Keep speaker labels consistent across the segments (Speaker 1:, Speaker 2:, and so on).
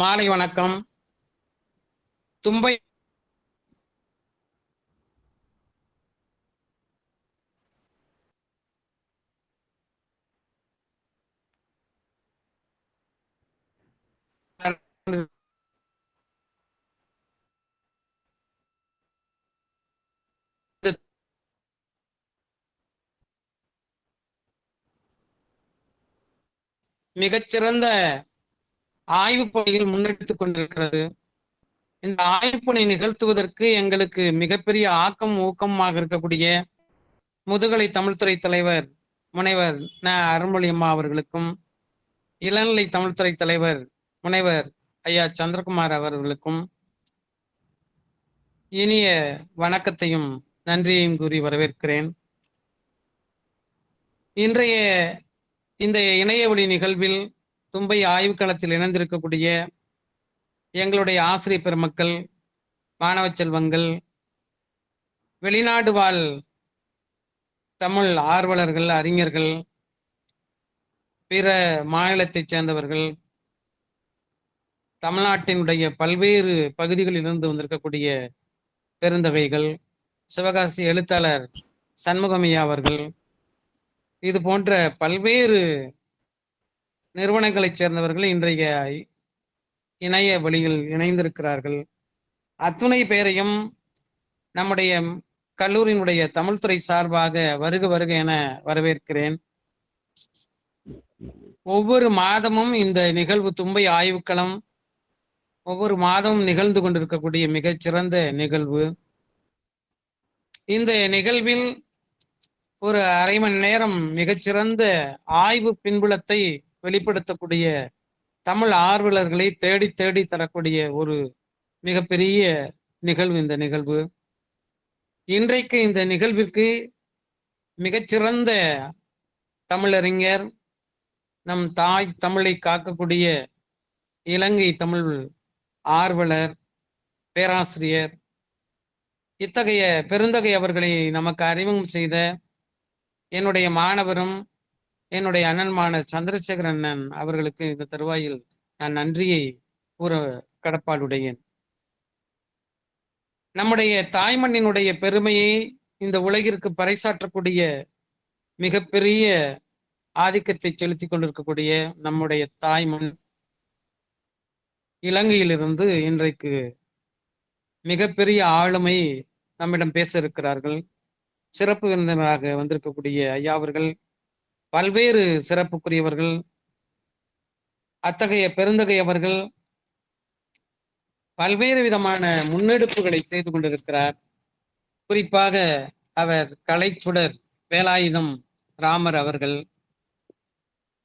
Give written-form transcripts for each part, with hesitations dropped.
Speaker 1: மாலை வணக்கம். தும்பை மிகச்சிறந்த ஆய்வுப் பணிகள் முன்னெடுத்துக் கொண்டிருக்கிறது. இந்த ஆய்வுப்பணி நிகழ்த்துவதற்கு எங்களுக்கு மிகப்பெரிய ஆக்கம் ஊக்கமாக இருக்கக்கூடிய முதுகலை தமிழ்துறை தலைவர் முனைவர் அருள்மொழி அம்மா அவர்களுக்கும், இளநிலை தமிழ்துறை தலைவர் முனைவர் ஐயா சந்திரகுமார் அவர்களுக்கும் இனிய வணக்கத்தையும் நன்றியையும் கூறி வரவேற்கிறேன். இன்றைய இந்த இணையவழி நிகழ்வில் தும்பை ஆய்வுக்களத்தில் இணைந்திருக்கக்கூடிய எங்களுடைய ஆசிரியர் பெருமக்கள், மாணவ செல்வங்கள், வெளிநாடு வாழ் தமிழ் ஆர்வலர்கள், அறிஞர்கள், பிற மாநிலத்தைச் சேர்ந்தவர்கள், தமிழ்நாட்டினுடைய பல்வேறு பகுதிகளிலிருந்து வந்திருக்கக்கூடிய பெருந்தகைகள், சிவகாசி எழுத்தாளர் சண்முகமையா அவர்கள், இது போன்ற பல்வேறு நிறுவனங்களைச் சேர்ந்தவர்கள் இன்றைய இணைய வழியில் இணைந்திருக்கிறார்கள். அத்துணை பேரையும் நம்முடைய கல்லூரியினுடைய தமிழ்துறை சார்பாக வருக வருக என வரவேற்கிறேன். ஒவ்வொரு மாதமும் இந்த நிகழ்வு தும்பை ஆய்வுக்களம் ஒவ்வொரு மாதமும் நிகழ்ந்து கொண்டிருக்கக்கூடிய மிகச்சிறந்த நிகழ்வு. இந்த நிகழ்வில் ஒரு அரை மணி நேரம் மிகச்சிறந்த ஆய்வு பின்புலத்தை வெளிப்படுத்தக்கூடிய தமிழ் ஆர்வலர்களை தேடி தேடி தரக்கூடிய ஒரு மிகப்பெரிய நிகழ்வு இந்த நிகழ்வு. இன்றைக்கு இந்த நிகழ்விற்கு மிகச்சிறந்த தமிழறிஞர், நம் தாய் தமிழை காக்கக்கூடிய இலங்கை தமிழ் ஆர்வலர், பேராசிரியர், இத்தகைய பெருந்தகை அவர்களை நமக்கு அறிமுகம் செய்த என்னுடைய மாணவரும் என்னுடைய அண்ணன்மான சந்திரசேகர் அண்ணன் அவர்களுக்கு இந்த தருவாயில் நான் நன்றியை கூற கடப்பாடுடையேன். நம்முடைய தாய்மண்ணினுடைய பெருமையை இந்த உலகிற்கு பறைசாற்றக்கூடிய மிகப்பெரிய ஆதிக்கத்தை செலுத்திக் கொண்டிருக்கக்கூடிய நம்முடைய தாய்மண் இலங்கையிலிருந்து இன்றைக்கு மிகப்பெரிய ஆளுமை நம்மிடம் பேச இருக்கிறார்கள். சிறப்பு விருந்தினராக வந்திருக்கக்கூடிய ஐயா அவர்கள் பல்வேறு சிறப்புக்குரியவர்கள். அத்தகைய பெருந்தகை அவர்கள் பல்வேறு விதமான முன்னெடுப்புகளை செய்து கொண்டிருக்கிறார். குறிப்பாக அவர் கலைச்சுடர் வேலாயுதம் ராமர் அவர்கள்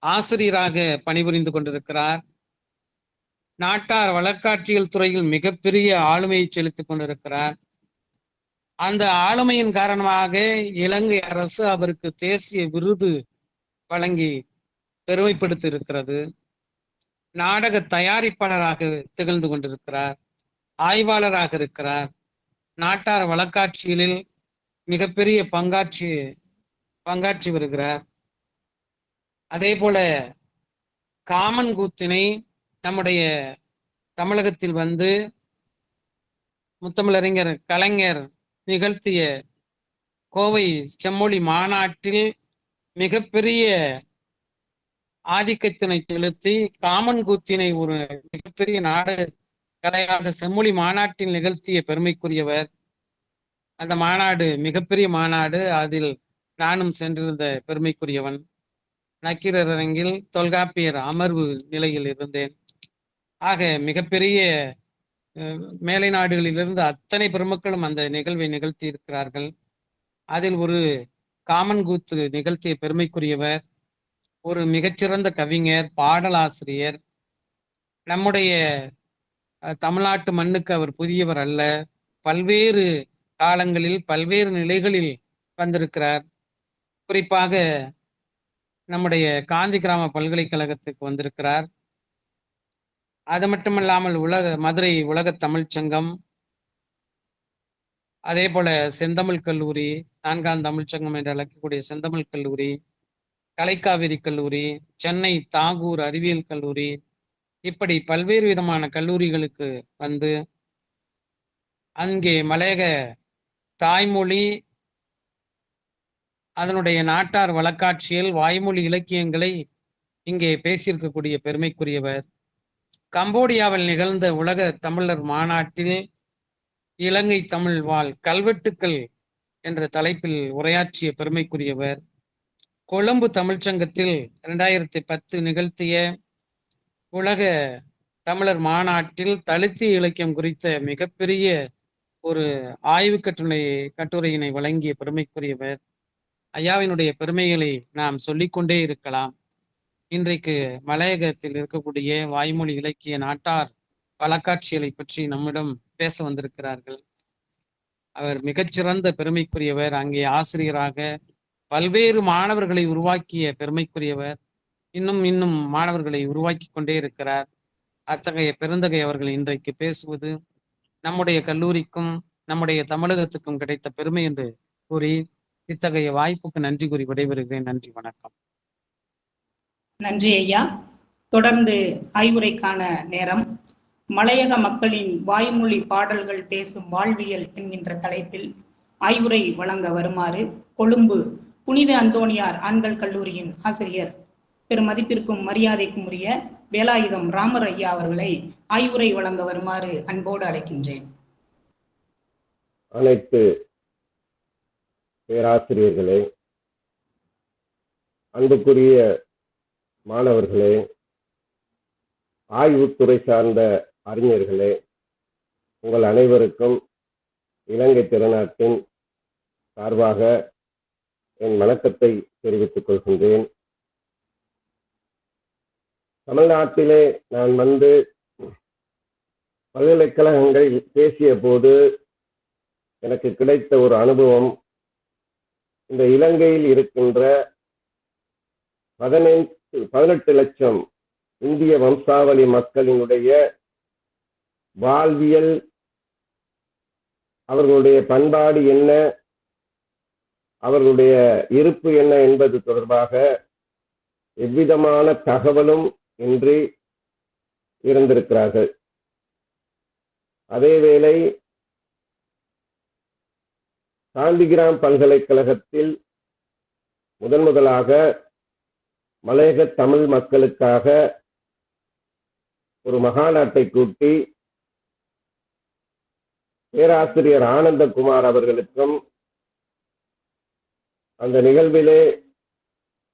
Speaker 1: ஆசிரியராக பணிபுரிந்து கொண்டிருக்கிறார். நாட்டார் வழக்காட்சியல் துறையில் மிகப்பெரிய ஆளுமையை செலுத்திக் கொண்டிருக்கிறார். அந்த ஆளுமையின் காரணமாக இலங்கை அரசு அவருக்கு தேசிய விருது வழங்கி பெருமைப்படுத்தி இருக்கிறது. நாடக தயாரிப்பாளராக திகழ்ந்து கொண்டிருக்கிறார், ஆய்வாளராக இருக்கிறார், நாட்டார் வழக்காட்சியலில் மிகப்பெரிய பங்காற்றி வருகிறார். அதே போல காமன் கூத்தினை நம்முடைய தமிழகத்தில் வந்து முத்தமிழறிஞர் கலைஞர் நிகழ்த்திய கோவை செம்மொழி மாநாட்டில் மிகப்பெரிய ஆதிக்கத்தினை செலுத்தி காமன் கூத்தினை ஒரு மிகப்பெரிய நாடக கலையாக செம்மொழி மாநாட்டில் நிகழ்த்திய பெருமைக்குரியவர். அந்த மாநாடு மிகப்பெரிய மாநாடு, அதில் நானும் சென்றிருந்த பெருமைக்குரியவன். நக்கீரர் அரங்கில் தொல்காப்பியர் அமர்வு நிலையில் இருந்தேன். ஆக மிகப்பெரிய மேலை நாடுகளிலிருந்து அத்தனை பெருமக்களும் அந்த நிகழ்வை நிகழ்த்தி இருக்கிறார்கள். அதில் ஒரு காமன் கூத்து நிகழ்த்திய பெருமைக்குரியவர், ஒரு மிகச்சிறந்த கவிஞர், பாடலாசிரியர். நம்முடைய தமிழ்நாட்டு மண்ணுக்கு அவர் புதியவர் அல்ல. பல்வேறு காலங்களில் பல்வேறு நிலைகளில் வந்திருக்கிறார். குறிப்பாக நம்முடைய காந்தி கிராம பல்கலைக்கழகத்துக்கு வந்திருக்கிறார். அது மட்டுமல்லாமல் மதுரை உலக தமிழ்ச் சங்கம், அதே போல செந்தமிழ் கல்லூரி, 4ஆம் தமிழ்ச்சங்கம் என்று அழைக்கக்கூடிய செந்தமிழ் கல்லூரி, கலைக்காவிரி கல்லூரி, சென்னை தாகூர் அறிவியல் கல்லூரி, இப்படி பல்வேறு விதமான கல்லூரிகளுக்கு வந்து அங்கே மலையக தாய்மொழி, அதனுடைய நாட்டார் வழக்காட்சியல், வாய்மொழி இலக்கியங்களை இங்கே பேசியிருக்கக்கூடிய பெருமைக்குரியவர். கம்போடியாவில் நிகழ்ந்த உலக தமிழர் மாநாட்டில் இலங்கை தமிழ் வாழ் கல்வெட்டுக்கள் என்ற தலைப்பில் உரையாற்றிய பெருமைக்குரியவர். கொழும்பு தமிழ்ச்சங்கத்தில் 2010 நிகழ்த்திய உலக தமிழர் மாநாட்டில் தலித்திய இலக்கியம் குறித்த மிகப்பெரிய ஒரு ஆய்வு கட்டுரையினை வழங்கிய பெருமைக்குரியவர். ஐயாவினுடைய பெருமைகளை நாம் சொல்லிக்கொண்டே இருக்கலாம். இன்றைக்கு மலையகத்தில் இருக்கக்கூடிய வாய்மொழி இலக்கிய நாட்டார் வழக்காட்சியலை பற்றி நம்மிடம் பேச வந்திருக்கிறார்கள். அவர் மிகச்சிறந்த பெருமைக்குரியவர். அங்கே ஆசிரியராக பல்வேறு மாணவர்களை உருவாக்கிய பெருமைக்குரியவர். இன்னும் மாணவர்களை உருவாக்கி கொண்டே இருக்கிறார். அத்தகைய பெருந்தகை அவர்கள் இன்றைக்கு பேசுவது நம்முடைய கல்லூரிக்கும் நம்முடைய தமிழகத்துக்கும் கிடைத்த பெருமை என்று கூறி இத்தகைய வாய்ப்புக்கு நன்றி கூறி விடைபெறுகிறேன். நன்றி, வணக்கம்.
Speaker 2: நன்றி ஐயா. தொடர்ந்து ஆய்வுரைக்கான நேரம். மலையக மக்களின் வாய்மொழி பாடல்கள் பேசும் வாழ்வியல் என்கின்ற தலைப்பில் ஆய்வுரை வழங்க வருமாறு கொழும்பு புனித அந்தோணியார் ஆண்கள் கல்லூரியின் ஆசிரியர் பெருமதிப்பிற்கும் மரியாதைக்கும் உரிய வேலாயுதம் ராமர் ஐயா அவர்களை ஆய்வுரை வழங்க வருமாறு அன்போடு அழைக்கின்றேன்.
Speaker 3: அனைத்து பேராசிரியர்களே, அன்புக்குரிய மாணவர்களே, ஆய்வுத்துறை சார்ந்த அறிஞர்களே, உங்கள் அனைவருக்கும் இலங்கை திருநாட்டின் சார்பாக என் வணக்கத்தை தெரிவித்துக் கொள்கின்றேன். தமிழ்நாட்டிலே நான் வந்து பல்கலைக்கழகங்களில் பேசிய போது எனக்கு கிடைத்த ஒரு அனுபவம், இந்த இலங்கையில் இருக்கின்ற 18 லட்சம் இந்திய வம்சாவளி மக்களினுடைய வாழ்வியல், அவர்களுடைய பண்பாடு என்ன, அவர்களுடைய இருப்பு என்ன என்பது தொடர்பாக எவ்விதமான தகவலும் இன்றி இருந்திருக்கிறார்கள். அதேவேளை காந்திகிராம் பல்கலைக்கழகத்தில் முதலாக மலையக தமிழ் மக்களுக்காக ஒரு மகாநாட்டை கூட்டி பேராசிரியர் ஆனந்தகுமார் அவர்களுக்கும் அந்த நிகழ்விலே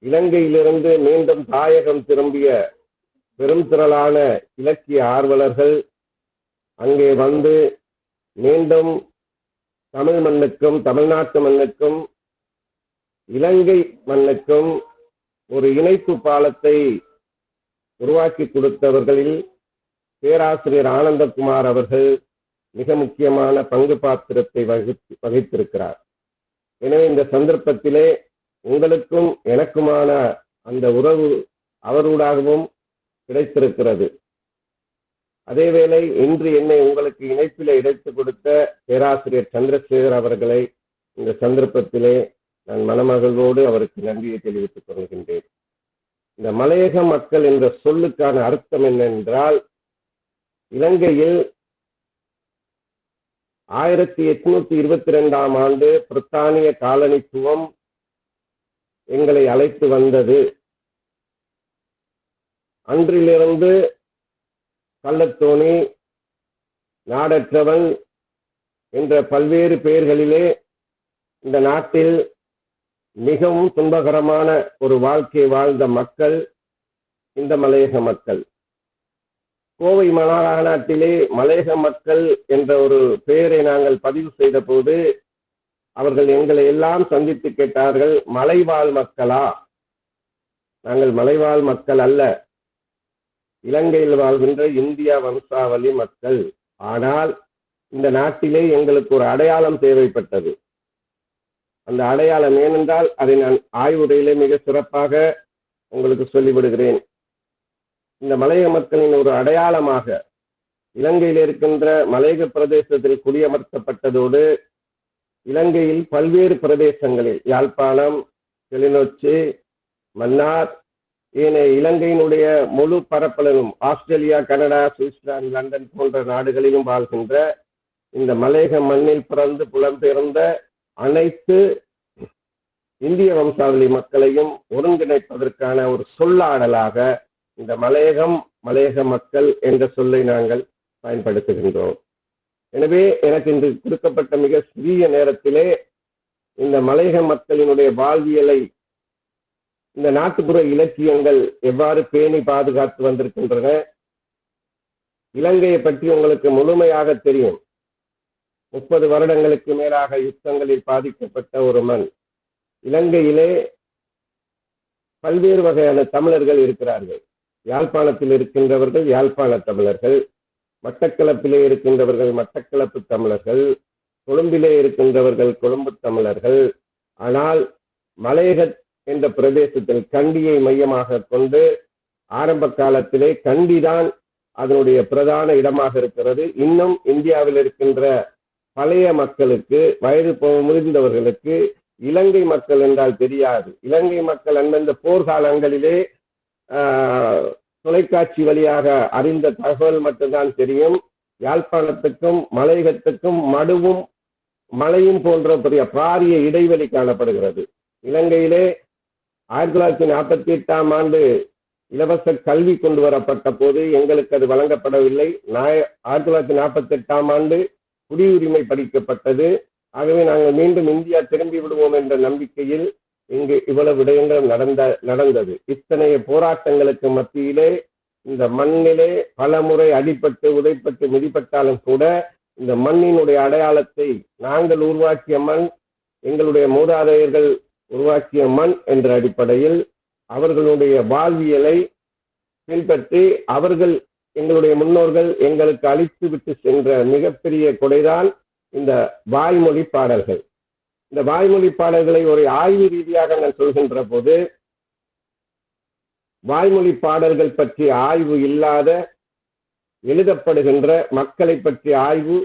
Speaker 3: இலங்கையிலிருந்து மீண்டும் தாயகம் திரும்பிய பெரும் திரளான இலக்கிய ஆர்வலர்கள் அங்கே வந்து மீண்டும் தமிழ் மண்ணுக்கும் தமிழ்நாட்டு மண்ணுக்கும் இலங்கை மண்ணுக்கும் ஒரு இணைப்பு பாலத்தை உருவாக்கி கொடுத்தவர்களில் பேராசிரியர் ஆனந்தகுமார் அவர்கள் மிக முக்கியமான பங்கு பாத்திரத்தை வகித்திருக்கிறார். எனவே இந்த சந்தர்ப்பத்திலே உங்களுக்கும் எனக்குமான அந்த உறவு அவரூடாகவும் கிடைத்திருக்கிறது. அதேவேளை இன்று என்னை உங்களுக்கு இணைப்பில் இணைத்துக் கொடுத்த பேராசிரியர் சந்திரசேகர் அவர்களை இந்த சந்தர்ப்பத்திலே நான் மனமகிழ்வோடு அவருக்கு நன்றியை தெரிவித்துக் கொள்கின்றேன். இந்த மலையக மக்கள் என்ற சொல்லுக்கான அர்த்தம் என்னென்றால், இலங்கையில் 1822ஆம் ஆண்டு பிரித்தானிய காலனித்துவம் எங்களை அழைத்து வந்தது. அன்றிலிருந்து கள்ளத்தோணி, நாடற்றவன் என்ற பல்வேறு பெயர்களிலே இந்த நாட்டில் மிகவும் துன்பகரமான ஒரு வாழ்க்கை வாழ்ந்த மக்கள் இந்த மலையக மக்கள். கோவை மாநாட்டிலே மலையக மக்கள் என்ற ஒரு பெயரை நாங்கள் பதிவு செய்த போது அவர்கள் எங்களை எல்லாம் சந்தித்து கேட்டார்கள், மலைவாழ் மக்களா? நாங்கள் மலைவாழ் மக்கள் அல்ல, இலங்கையில் வாழ்கின்ற இந்திய வம்சாவளி மக்கள். ஆனால் இந்த நாட்டிலே எங்களுக்கு ஒரு அடையாளம் தேவைப்பட்டது. அந்த அடையாளம் ஏனென்றால் அதை நான் ஆய்வுரையிலே மிக சிறப்பாக உங்களுக்கு சொல்லிவிடுகிறேன். இந்த மலையக மக்களின் ஒரு அடையாளமாக இலங்கையில் இருக்கின்ற மலையக பிரதேசத்தில் குடியமர்த்தப்பட்டதோடு இலங்கையில் பல்வேறு பிரதேசங்களில் யாழ்ப்பாணம், கிளிநொச்சி, மன்னார் ஏனைய இலங்கையினுடைய முழு பரப்பளவும் ஆஸ்திரேலியா, கனடா, சுவிட்சர்லாந்து, லண்டன் போன்ற நாடுகளிலும் வாழ்கின்ற இந்த மலையக மண்ணில் பிறந்து புலம்பெயர்ந்த அனைத்து இந்திய வம்சாவளி மக்களையும் ஒருங்கிணைப்பதற்கான ஒரு சொல்லாடலாக இந்த மலையக மக்கள் என்ற சொல்லை நாங்கள் பயன்படுத்துகின்றோம். எனவே எனக்கு இன்று கொடுக்கப்பட்ட மிக சிறிய நேரத்திலே இந்த மலையக மக்களினுடைய வாழ்வியலை இந்த நாட்டுப்புற இலக்கியங்கள் எவ்வாறு பேணி பாதுகாத்து வந்திருக்கின்றன. இலங்கையை பற்றி உங்களுக்கு முழுமையாக தெரியும். 30 வருடங்களுக்கு மேலாக யுத்தங்களில் பாதிக்கப்பட்ட ஒரு மண். இலங்கையிலே பல்வேறு வகையான தமிழர்கள் இருக்கிறார்கள். யாழ்ப்பாணத்தில் இருக்கின்றவர்கள் யாழ்ப்பாண தமிழர்கள், மட்டக்களப்பிலே இருக்கின்றவர்கள் மட்டக்களப்பு தமிழர்கள், கொழும்பிலே இருக்கின்றவர்கள் கொழும்பு தமிழர்கள். ஆனால் மலையக என்ற பிரதேசத்தில் கண்டியை மையமாக கொண்டு ஆரம்ப காலத்திலே கண்டிதான் அதனுடைய பிரதான இடமாக இருக்கிறது. இன்னும் இந்தியாவில் இருக்கின்ற பழைய மக்களுக்கு, வயது முதிர்ந்தவர்களுக்கு இலங்கை மக்கள் என்றால் தெரியாது. இலங்கை மக்கள் அந்தந்த போர்க்காலங்களிலே தொலைக்காட்சி வழியாக அறிந்த தகவல் மட்டும்தான் தெரியும். யாழ்ப்பாணத்துக்கும் மலையகத்துக்கும் மடுவும் மலையும் போன்ற பெரிய பாரிய இடைவெளி காணப்படுகிறது. இலங்கையிலே 1948ஆம் ஆண்டு இலவச கல்வி கொண்டு வரப்பட்ட போது எங்களுக்கு அது வழங்கப்படவில்லை. 1948ஆம் ஆண்டு குடியுரிமை படிக்கப்பட்டது. ஆகவே நாங்கள் மீண்டும் இந்தியா திரும்பி விடுவோம் என்ற நம்பிக்கையில் இங்கு இவ்வளவு விடயங்கள் நடந்தது. இத்தனைய போராட்டங்களுக்கு மத்தியிலே இந்த மண்ணிலே பல முறை அடிபட்டு உதைப்பட்டு மிதிப்பட்டாலும் கூட இந்த மண்ணினுடைய அடையாளத்தை நாங்கள் உருவாக்கிய மண், எங்களுடைய மூதாதையர்கள் உருவாக்கிய மண் என்ற அடிப்படையில் அவர்களுடைய வாழ்வியலை பின்பற்றி எங்களுடைய முன்னோர்கள் எங்களுக்கு அளித்து விட்டு சென்ற மிகப்பெரிய கொடைதான் இந்த வாய்மொழி பாடல்கள். இந்த வாய்மொழி பாடல்களை ஒரு ஆய்வு ரீதியாக நான் சொல்கின்ற போது, வாய்மொழி பாடல்கள் பற்றிய ஆய்வு இல்லாத எழுதப்படுகின்ற மக்களை பற்றிய ஆய்வு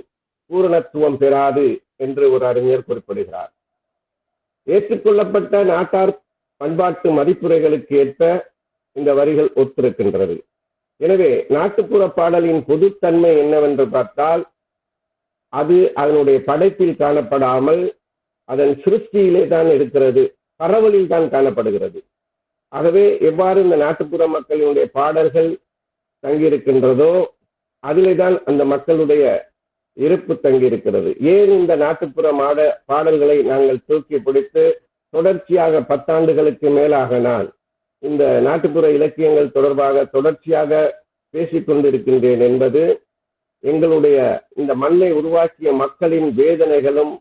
Speaker 3: பூரணத்துவம் பெறாது என்று ஒரு அறிஞர் குறிப்பிடுகிறார். ஏற்றுக்கொள்ளப்பட்ட நாட்டார் பண்பாட்டு மதிப்புரைகளுக்கு ஏற்ப இந்த வரிகள் ஒத்திருக்கின்றது. எனவே நாட்டுப்புற பாடலின் பொதுத்தன்மை என்னவென்று பார்த்தால், அது அதனுடைய படைப்பில் காணப்படாமல் அதன் சிருஷ்டியிலே தான் இருக்கிறது, பரவலில் தான் காணப்படுகிறது. ஆகவே எவ்வாறு இந்த நாட்டுப்புற மக்களினுடைய பாடல்கள் தங்கியிருக்கின்றதோ அதிலே தான் அந்த மக்களுடைய இருப்பு தங்கியிருக்கிறது. ஏன் இந்த நாட்டுப்புற பாடல்களை நாங்கள் தூக்கி பிடித்து தொடர்ச்சியாக 10 ஆண்டுகளுக்கு மேலாக நான் இந்த நாட்டுப்புற இலக்கியங்கள் தொடர்பாக தொடர்ச்சியாக பேசிக்கொண்டிருக்கின்றேன் என்பது, எங்களுடைய இந்த மண்ணை உருவாக்கிய மக்களின் வேதனைகளும்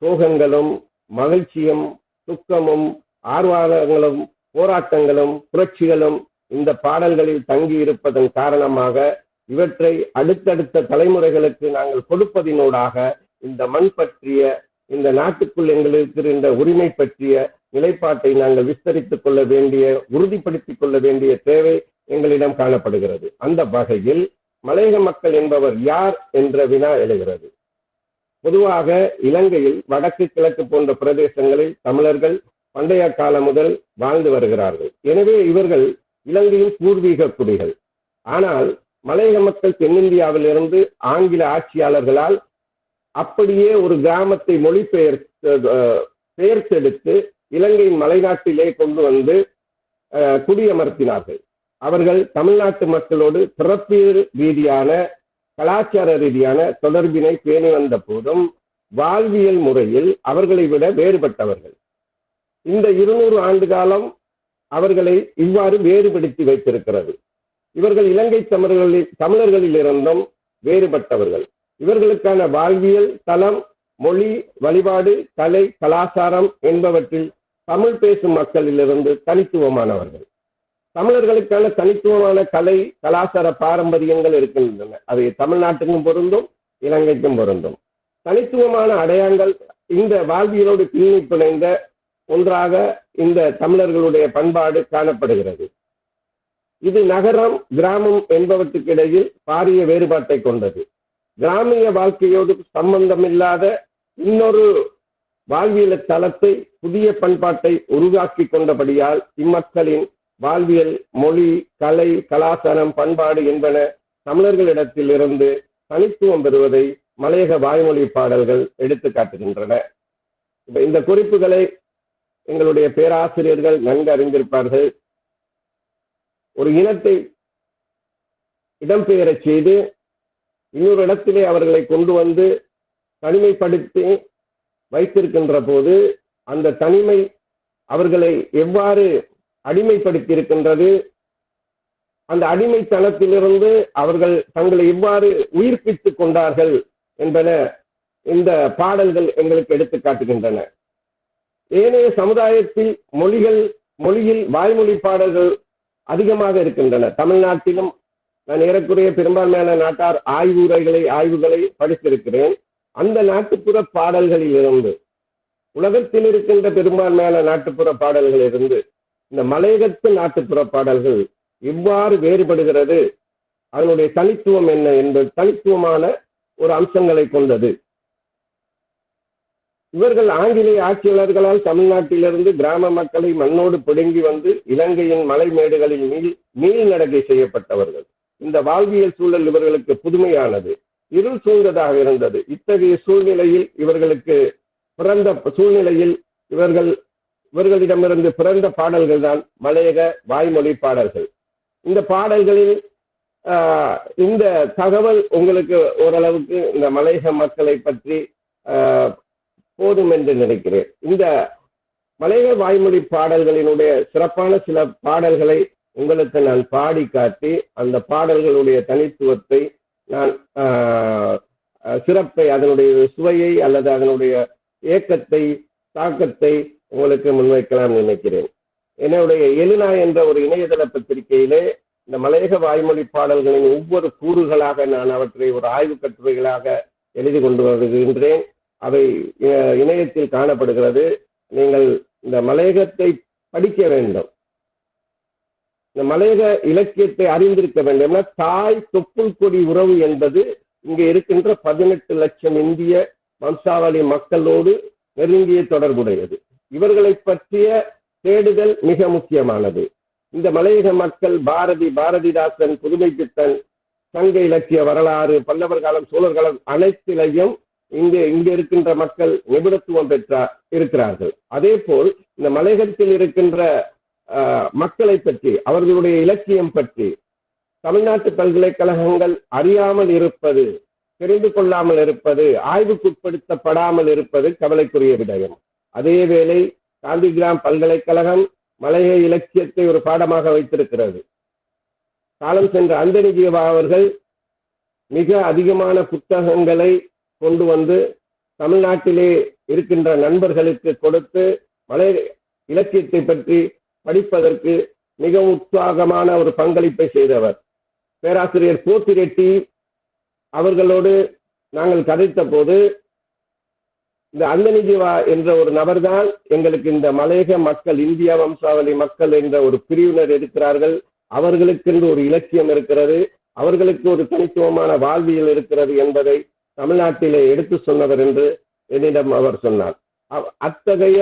Speaker 3: சோகங்களும் மகிழ்ச்சியும் துக்கமும் ஆர்வங்களும் போராட்டங்களும் புரட்சிகளும் இந்த பாடல்களில் தங்கி இருப்பதன் காரணமாக இவற்றை அடுத்தடுத்த தலைமுறைகளுக்கு நாங்கள் கொடுப்பதினூடாக இந்த மண் பற்றிய, இந்த நாட்டுக்குள் எங்களுக்கு இருந்த உரிமை பற்றிய நிலைப்பாட்டை நாங்கள் விஸ்தரித்துக் கொள்ள வேண்டிய, உறுதிப்படுத்திக் கொள்ள வேண்டிய தேவை எங்களிடம் காணப்படுகிறது. அந்த வகையில் மலையக மக்கள் என்பவர் யார் என்ற வினா எழுகிறது. பொதுவாக இலங்கையில் வடக்கு கிழக்கு போன்ற பிரதேசங்களில் தமிழர்கள் பண்டைய காலம் முதல் வாழ்ந்து வருகிறார்கள். எனவே இவர்கள் இலங்கையின் பூர்வீக குடிகள். ஆனால் மலையக மக்கள் தென்னிந்தியாவிலிருந்து ஆங்கில ஆட்சியாளர்களால் அப்படியே ஒரு கிராமத்தை பெயர்த்தெடுத்து இலங்கையின் மலைநாட்டிலே கொண்டு வந்து குடியமர்த்தினார்கள். அவர்கள் தமிழ்நாட்டு மக்களோடு பிறப்பியல் ரீதியான கலாச்சார ரீதியான தொடர்பினை பேணி வந்த போதும் வாழ்வியல் முறையில் அவர்களை விட வேறுபட்டவர்கள். இந்த 200 ஆண்டு காலம் அவர்களை இவ்வாறு வேறுபடுத்தி வைத்திருக்கிறது. இவர்கள் இலங்கை தமிழர்களில் இருந்தும் வேறுபட்டவர்கள். இவர்களுக்கான வாழ்வியல் தளம், மொழி, வழிபாடு, கலை, கலாச்சாரம் என்பவற்றில் தமிழ் பேசும் மக்களிலிருந்து தனித்துவமானவர்கள். தமிழர்களுக்கான தனித்துவமான கலை கலாச்சார பாரம்பரியங்கள் இருக்கின்றன. அது தமிழ்நாட்டுக்கும் பொருந்தும் இலங்கைக்கும் பொருந்தும். தனித்துவமான அடையாளங்கள் இந்த வாழ்வியலோடு பின்னி பிணைந்த ஒன்றாக இந்த தமிழர்களுடைய பண்பாடு காணப்படுகிறது. இது நகரம் கிராமம் என்பவற்றுக்கு இடையில் பாரிய வேறுபாட்டை கொண்டது. கிராமிய வாழ்க்கையோடு சம்பந்தமில்லாத இன்னொரு வாழ்வியல் தளத்தை, புதிய பண்பாட்டை உருவாக்கி கொண்டபடியால் இம்மக்களின் வாழ்வியல், மொழி, கலை, கலாச்சாரம், பண்பாடு என்பன தமிழர்களிடத்தில் இருந்து தனித்துவம் பெறுவதை மலையக வாய்மொழி பாடல்கள் எடுத்து காட்டுகின்றன. இந்த குறிப்புகளை எங்களுடைய பேராசிரியர்கள் நன்கு அறிந்திருப்பார்கள். ஒரு இனத்தை இடம்பெயரச் செய்து இன்னொரு இடத்திலே அவர்களை கொண்டு வந்து தனிமைப்படுத்தி வைத்திருக்கின்ற போது அந்த தனிமை அவர்களை எவ்வாறு அடிமைப்படுத்தி இருக்கின்றது, அந்த அடிமைத்தனத்திலிருந்து அவர்கள் தங்களை எவ்வாறு உயிர்ப்பித்துக் கொண்டார்கள் என்பன இந்த பாடல்கள் எங்களுக்கு எடுத்து காட்டுகின்றன. ஏனைய சமுதாயத்தில் மொழியில் வாய்மொழி பாடல்கள் அதிகமாக இருக்கின்றன. தமிழ்நாட்டிலும் நான் ஏறக்குறைய பெரும்பான்மையான நாட்டார் ஆய்வுகளை படித்திருக்கிறேன். அந்த நாட்டுப்புற பாடல்களில் இருந்து, உலகத்தில் இருக்கின்ற பெரும்பான்மையான நாட்டுப்புற பாடல்களில் இருந்து இந்த மலையகத்து நாட்டுப்புற பாடல்கள் எவ்வாறு வேறுபடுகிறது, அதனுடைய தனித்துவம் என்ன என்பது தனித்துவமான ஒரு அம்சங்களை கொண்டது. இவர்கள் ஆங்கிலேய ஆட்சியாளர்களால் தமிழ்நாட்டிலிருந்து கிராம மக்களை மண்ணோடு பிடுங்கி வந்து இலங்கையின் மலை மேடுகளில் மீள் நடக்கை செய்யப்பட்டவர்கள். இந்த வாழ்வியல் சூழல் இவர்களுக்கு புதுமையானது, இருள் சூழ்ந்ததாக இருந்தது. இத்தகைய சூழ்நிலையில் இவர்களிடமிருந்து பிறந்த பாடல்கள் தான் மலையக வாய்மொழி பாடல்கள். இந்த பாடல்களில் இந்த தகவல் உங்களுக்கு ஓரளவுக்கு இந்த மலையக மக்களை பற்றி போதும் என்று நினைக்கிறேன். இந்த மலையக வாய்மொழி பாடல்களினுடைய சிறப்பான சில பாடல்களை உங்களுக்கு நான் பாடி காட்டி அந்த பாடல்களுடைய தனித்துவத்தை நான் சிறப்பை, அதனுடைய சுவையை அல்லது அதனுடைய ஏக்கத்தை, தாக்கத்தை உங்களுக்கு முன்வைக்கலாம் நினைக்கிறேன். என்னுடைய எழுநா என்ற ஒரு இணையதள பத்திரிகையிலே இந்த மலையக வாய்மொழி பாடல்களின் ஒவ்வொரு கூறுகளாக நான் அவற்றை ஒரு ஆய்வு கட்டுரைகளாக எழுதி கொண்டு வருகின்றேன். அவை இணையத்தில் காணப்படுகிறது. நீங்கள் இந்த மலையகத்தை படிக்க வேண்டும், இந்த மலையக இலக்கியத்தை அறிந்திருக்க வேண்டும். தாய் தொப்புள் கொடி உறவு என்பது இங்கே இருக்கின்ற 18 லட்சம் இந்திய வம்சாவளி மக்களோடு நெருங்கிய தொடர்புடையது. இவர்களை பற்றிய தேடுதல் மிக முக்கியமானது. இந்த மலையக மக்கள் பாரதிதாசன், புதுமைப்பித்தன், சங்க இலக்கிய வரலாறு, பல்லவர் காலம், சோழர் காலம் அனைத்திலையும் இங்கே இருக்கின்ற மக்கள் நிபுணத்துவம் இருக்கிறார்கள். அதே போல் இந்த மலையகத்தில் இருக்கின்ற மக்களை பற்றி, அவர்களுடைய இலக்கியம் பற்றி தமிழ்நாட்டு பல்கலைக்கழகங்கள் அறியாமல் இருப்பது, தெரிந்து கொள்ளாமல் இருப்பது, ஆய்வுக்குட்படுத்தப்படாமல் இருப்பது கவலைக்குரிய விடயம். அதேவேளை காந்திகிராம் பல்கலைக்கழகம் மலைய இலக்கியத்தை ஒரு பாடமாக வைத்திருக்கிறது. காலம் சென்ற அந்தனி ஜீவா அவர்கள் மிக அதிகமான புத்தகங்களை கொண்டு வந்து தமிழ்நாட்டிலே இருக்கின்ற நண்பர்களுக்கு கொடுத்து மலைய இலக்கியத்தை பற்றி படிப்பதற்கு மிக உற்சாகமான ஒரு பங்களிப்பை செய்தவர். பேராசிரியர் போத்திரெட்டி அவர்களோடு நாங்கள் கதைத்த போது இந்த அந்தனி ஜீவா என்ற ஒரு நபர்தான் எங்களுக்கு இந்த மலையக மக்கள், இந்திய வம்சாவளி மக்கள் என்ற ஒரு பிரிவினர் இருக்கிறார்கள், அவர்களுக்கென்று ஒரு இலக்கியம் இருக்கிறது, அவர்களுக்கு ஒரு தனித்துவமான வாழ்வியல் இருக்கிறது என்பதை தமிழ்நாட்டிலே எடுத்து சொன்னவர் என்று என்னிடம் அவர் சொன்னார். அத்தகைய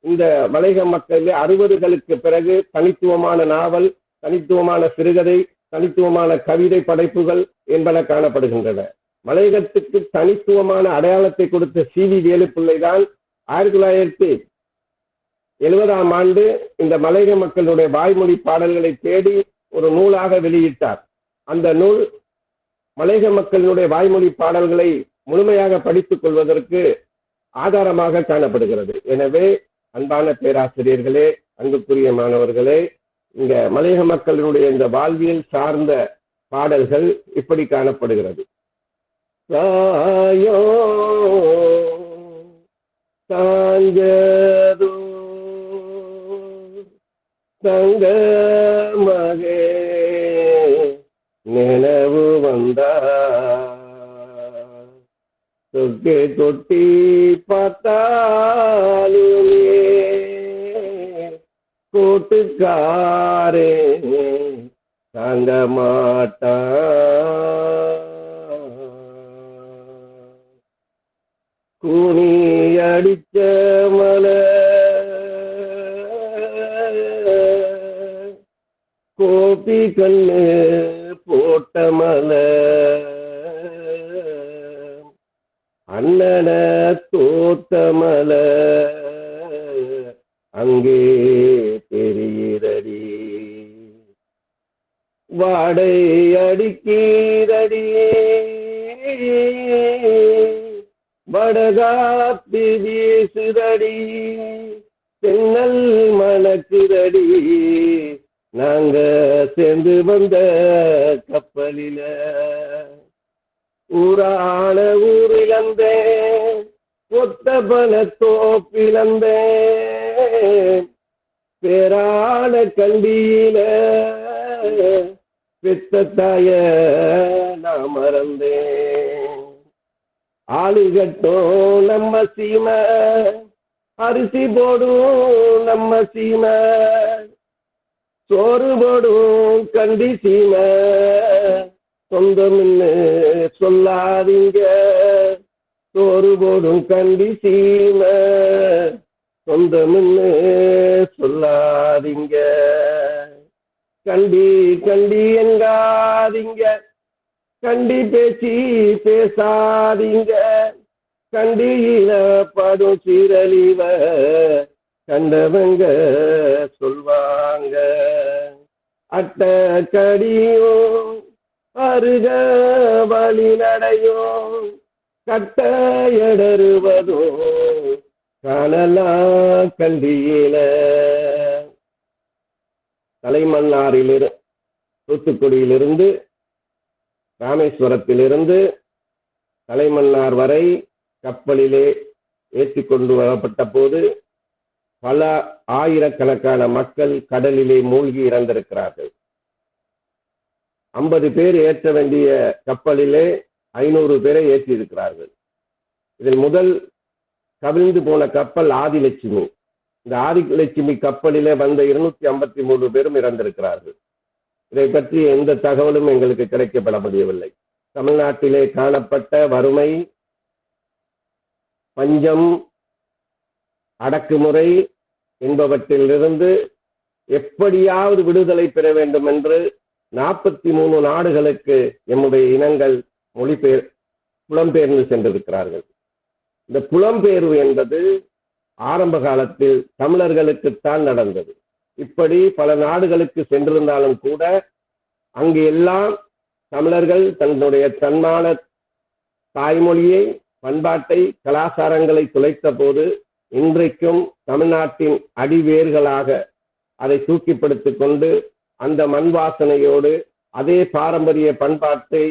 Speaker 3: இந்த மலையக மக்களிலே 60களுக்கு பிறகு தனித்துவமான நாவல், தனித்துவமான சிறுகதை, தனித்துவமான கவிதை படைப்புகள் என்பன காணப்படுகின்றன. மலையகத்துக்கு தனித்துவமான அடையாளத்தை கொடுத்த சி.வி. வேலுப்பிள்ளை தான் 1970ஆம் ஆண்டு இந்த மலையக மக்களுடைய வாய்மொழி பாடல்களை தேடி ஒரு நூலாக வெளியிட்டார். அந்த நூல் மலையக மக்களினுடைய வாய்மொழி பாடல்களை முழுமையாக படித்துக் கொள்வதற்கு ஆதாரமாக காணப்படுகிறது. எனவே அன்பான பேராசிரியர்களே, அன்புக்குரிய மாணவர்களே, இங்க மலையக மக்களினுடைய இந்த வாழ்வியல் சார்ந்த பாடல்கள் இப்படி காணப்படுகிறது. சாயோ சாஞ்சதோ தங்க மகே நினைவு வந்தா தொக்கே தொட்டி பார்த்தாலுமே கூட்டுக்காரே தாங்க மாட்டான் கூனி அடிச்ச மலை கண்ணு போட்ட மலை அண்ணன தோத்த மலை அங்கே தெரியுதடி வாடை அடிக்கிறடி வடகாத்து வீசுதடி தென்னல் மணக்குதடி நாங்க சேர்ந்து வந்த கப்பலில ஊரான ஊரிலந்தேன் ஒத்த பல தோப்பிலந்தேன் பேரான கண்டியில பெத்த தாய நான் மறந்தேன் ஆளுகட்டும் நம்ம சீமை அரிசி போடும் நம்ம சீமை சோறு போடும் கண்டி சீமை சொந்தம்னு சொல்லாதீங்க சோறு போடும் கண்டி சீமை சொந்தம்னு சொல்லாதீங்க கண்டி கண்டி எங்காதீங்க கண்டி பேசி பேசாதீங்க கண்டியில படும் சீரழிவ கண்டவங்க சொல்வாங்க அட்ட கடியும் அருக வழி நடையும் கட்ட எடறுவதும் காணலாம் கண்டியில தலைமன்னாரிலிருந்து தூத்துக்குடியிலிருந்து ராமேஸ்வரத்திலிருந்து தலைமன்னார் வரை கப்பலிலே ஏற்றி கொண்டு வரப்பட்ட போது பல ஆயிரக்கணக்கான மக்கள் கடலிலே மூழ்கி இறந்திருக்கிறார்கள். 50 பேர் ஏற்ற வேண்டிய கப்பலிலே 500 பேரை ஏற்றி இருக்கிறார்கள். இதில் முதல் கவிழ்ந்து போன கப்பல் ஆதிலட்சுமி. இந்த ஆதிலட்சுமி கப்பலிலே வந்த 253 பேரும் இறந்திருக்கிறார்கள். இதை பற்றி எந்த தகவலும் எங்களுக்கு கிடைக்கப்பட முடியவில்லை. தமிழ்நாட்டிலே காணப்பட்ட வறுமை, பஞ்சம், அடக்குமுறை என்பவற்றிலிருந்து எப்படியாவது விடுதலை பெற வேண்டும் என்று 43 நாடுகளுக்கு எம்முடைய இனங்கள் புலம்பெயர்ந்து சென்றிருக்கிறார்கள். இந்த புலம்பெயர்வு என்பது ஆரம்ப காலத்தில் தமிழர்களுக்குத்தான் நடந்தது. இப்படி பல நாடுகளுக்கு சென்றிருந்தாலும் கூட அங்கு எல்லாம் தமிழர்கள் தன்னுடைய தன்மான தாய்மொழியை, பண்பாட்டை, கலாச்சாரங்களை துளைத்த போது இன்றைக்கும் தமிழ்நாட்டின் அடிவேர்களாக அதை தூக்கிப்படுத்திக் கொண்டு அந்த மண் வாசனையோடு அதே பாரம்பரிய பண்பாட்டை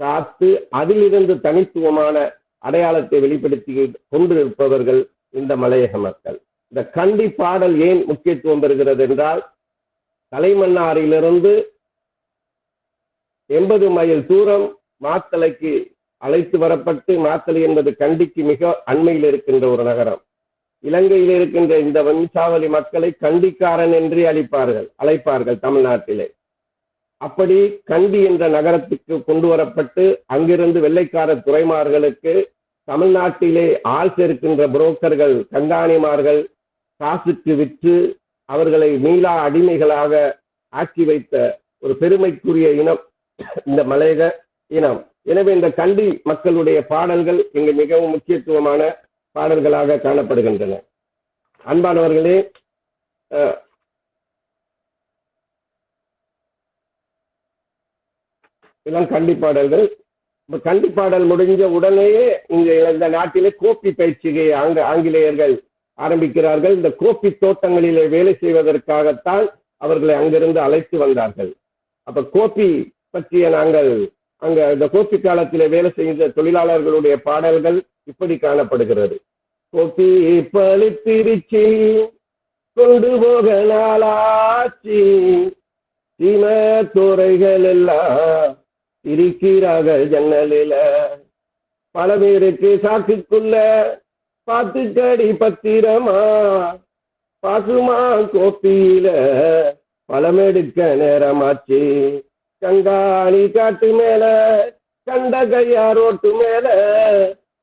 Speaker 3: காத்து அதிலிருந்து தனித்துவமான அடையாளத்தை வெளிப்படுத்தி கொண்டிருப்பவர்கள் இந்த மலையக மக்கள். இந்த கண்டி பாடல் ஏன் முக்கியத்துவம் பெறுகிறது என்றால், தலைமன்னாரிலிருந்து 80 மைல் தூரம் மாத்தளைக்கு அழைத்து வரப்பட்டு, மாத்தளை என்பது கண்டிக்கு மிக அண்மையில் இருக்கின்ற ஒரு நகரம். இலங்கையில் இருக்கின்ற இந்த வம்சாவளி மக்களை கண்டிக்காரன் என்றே அழைப்பார்கள் தமிழ்நாட்டிலே. அப்படி கண்டி என்ற நகரத்துக்கு கொண்டு வரப்பட்டு அங்கிருந்து வெள்ளைக்கார துறைமார்களுக்கு தமிழ்நாட்டிலே ஆள் சேர்க்கின்ற புரோக்கர்கள், கண்காணிமார்கள் காசுக்கு விற்று அவர்களை மீளா அடிமைகளாக ஆக்கி வைத்த ஒரு பெருமைக்குரிய இனம் இந்த மலையக இனம். எனவே இந்த கண்டி மக்களுடைய பாடல்கள் இங்கு மிகவும் முக்கியத்துவமான பாடல்களாக காணப்படுகின்றன. அன்பானவர்களே, இதெல்லாம் கண்டி பாடல்கள். கண்டி பாடல் முடிஞ்ச உடனேயே இந்த நாட்டிலே கோப்பி பயிற்சியை ஆங்கிலேயர்கள் ஆரம்பிக்கிறார்கள். இந்த கோப்பி தோட்டங்களிலே வேலை செய்வதற்காகத்தான் அவர்களை அங்கிருந்து அழைத்து வந்தார்கள். அப்ப கோப்பி பற்றிய நாங்கள் இந்த கோப்பி காலத்திலே வேலை செய்த தொழிலாளர்களுடைய பாடல்கள் இப்படி காணப்படுகிறது. கோப்பி பழுத்திருச்சி கொண்டு போக நாளாச்சி, சீம துறைகள் எல்லாம் இருக்கிறார்கள் ஜன்னலில, பல பேருக்கு சாக்குக்குள்ள பாத்துக்கடி பத்திரமா, பாசுமா கோப்பியில பழமெடுக்க நேரமாச்சு, கங்காணி காட்டு மேல கண்ட கையா ரோட்டு மேல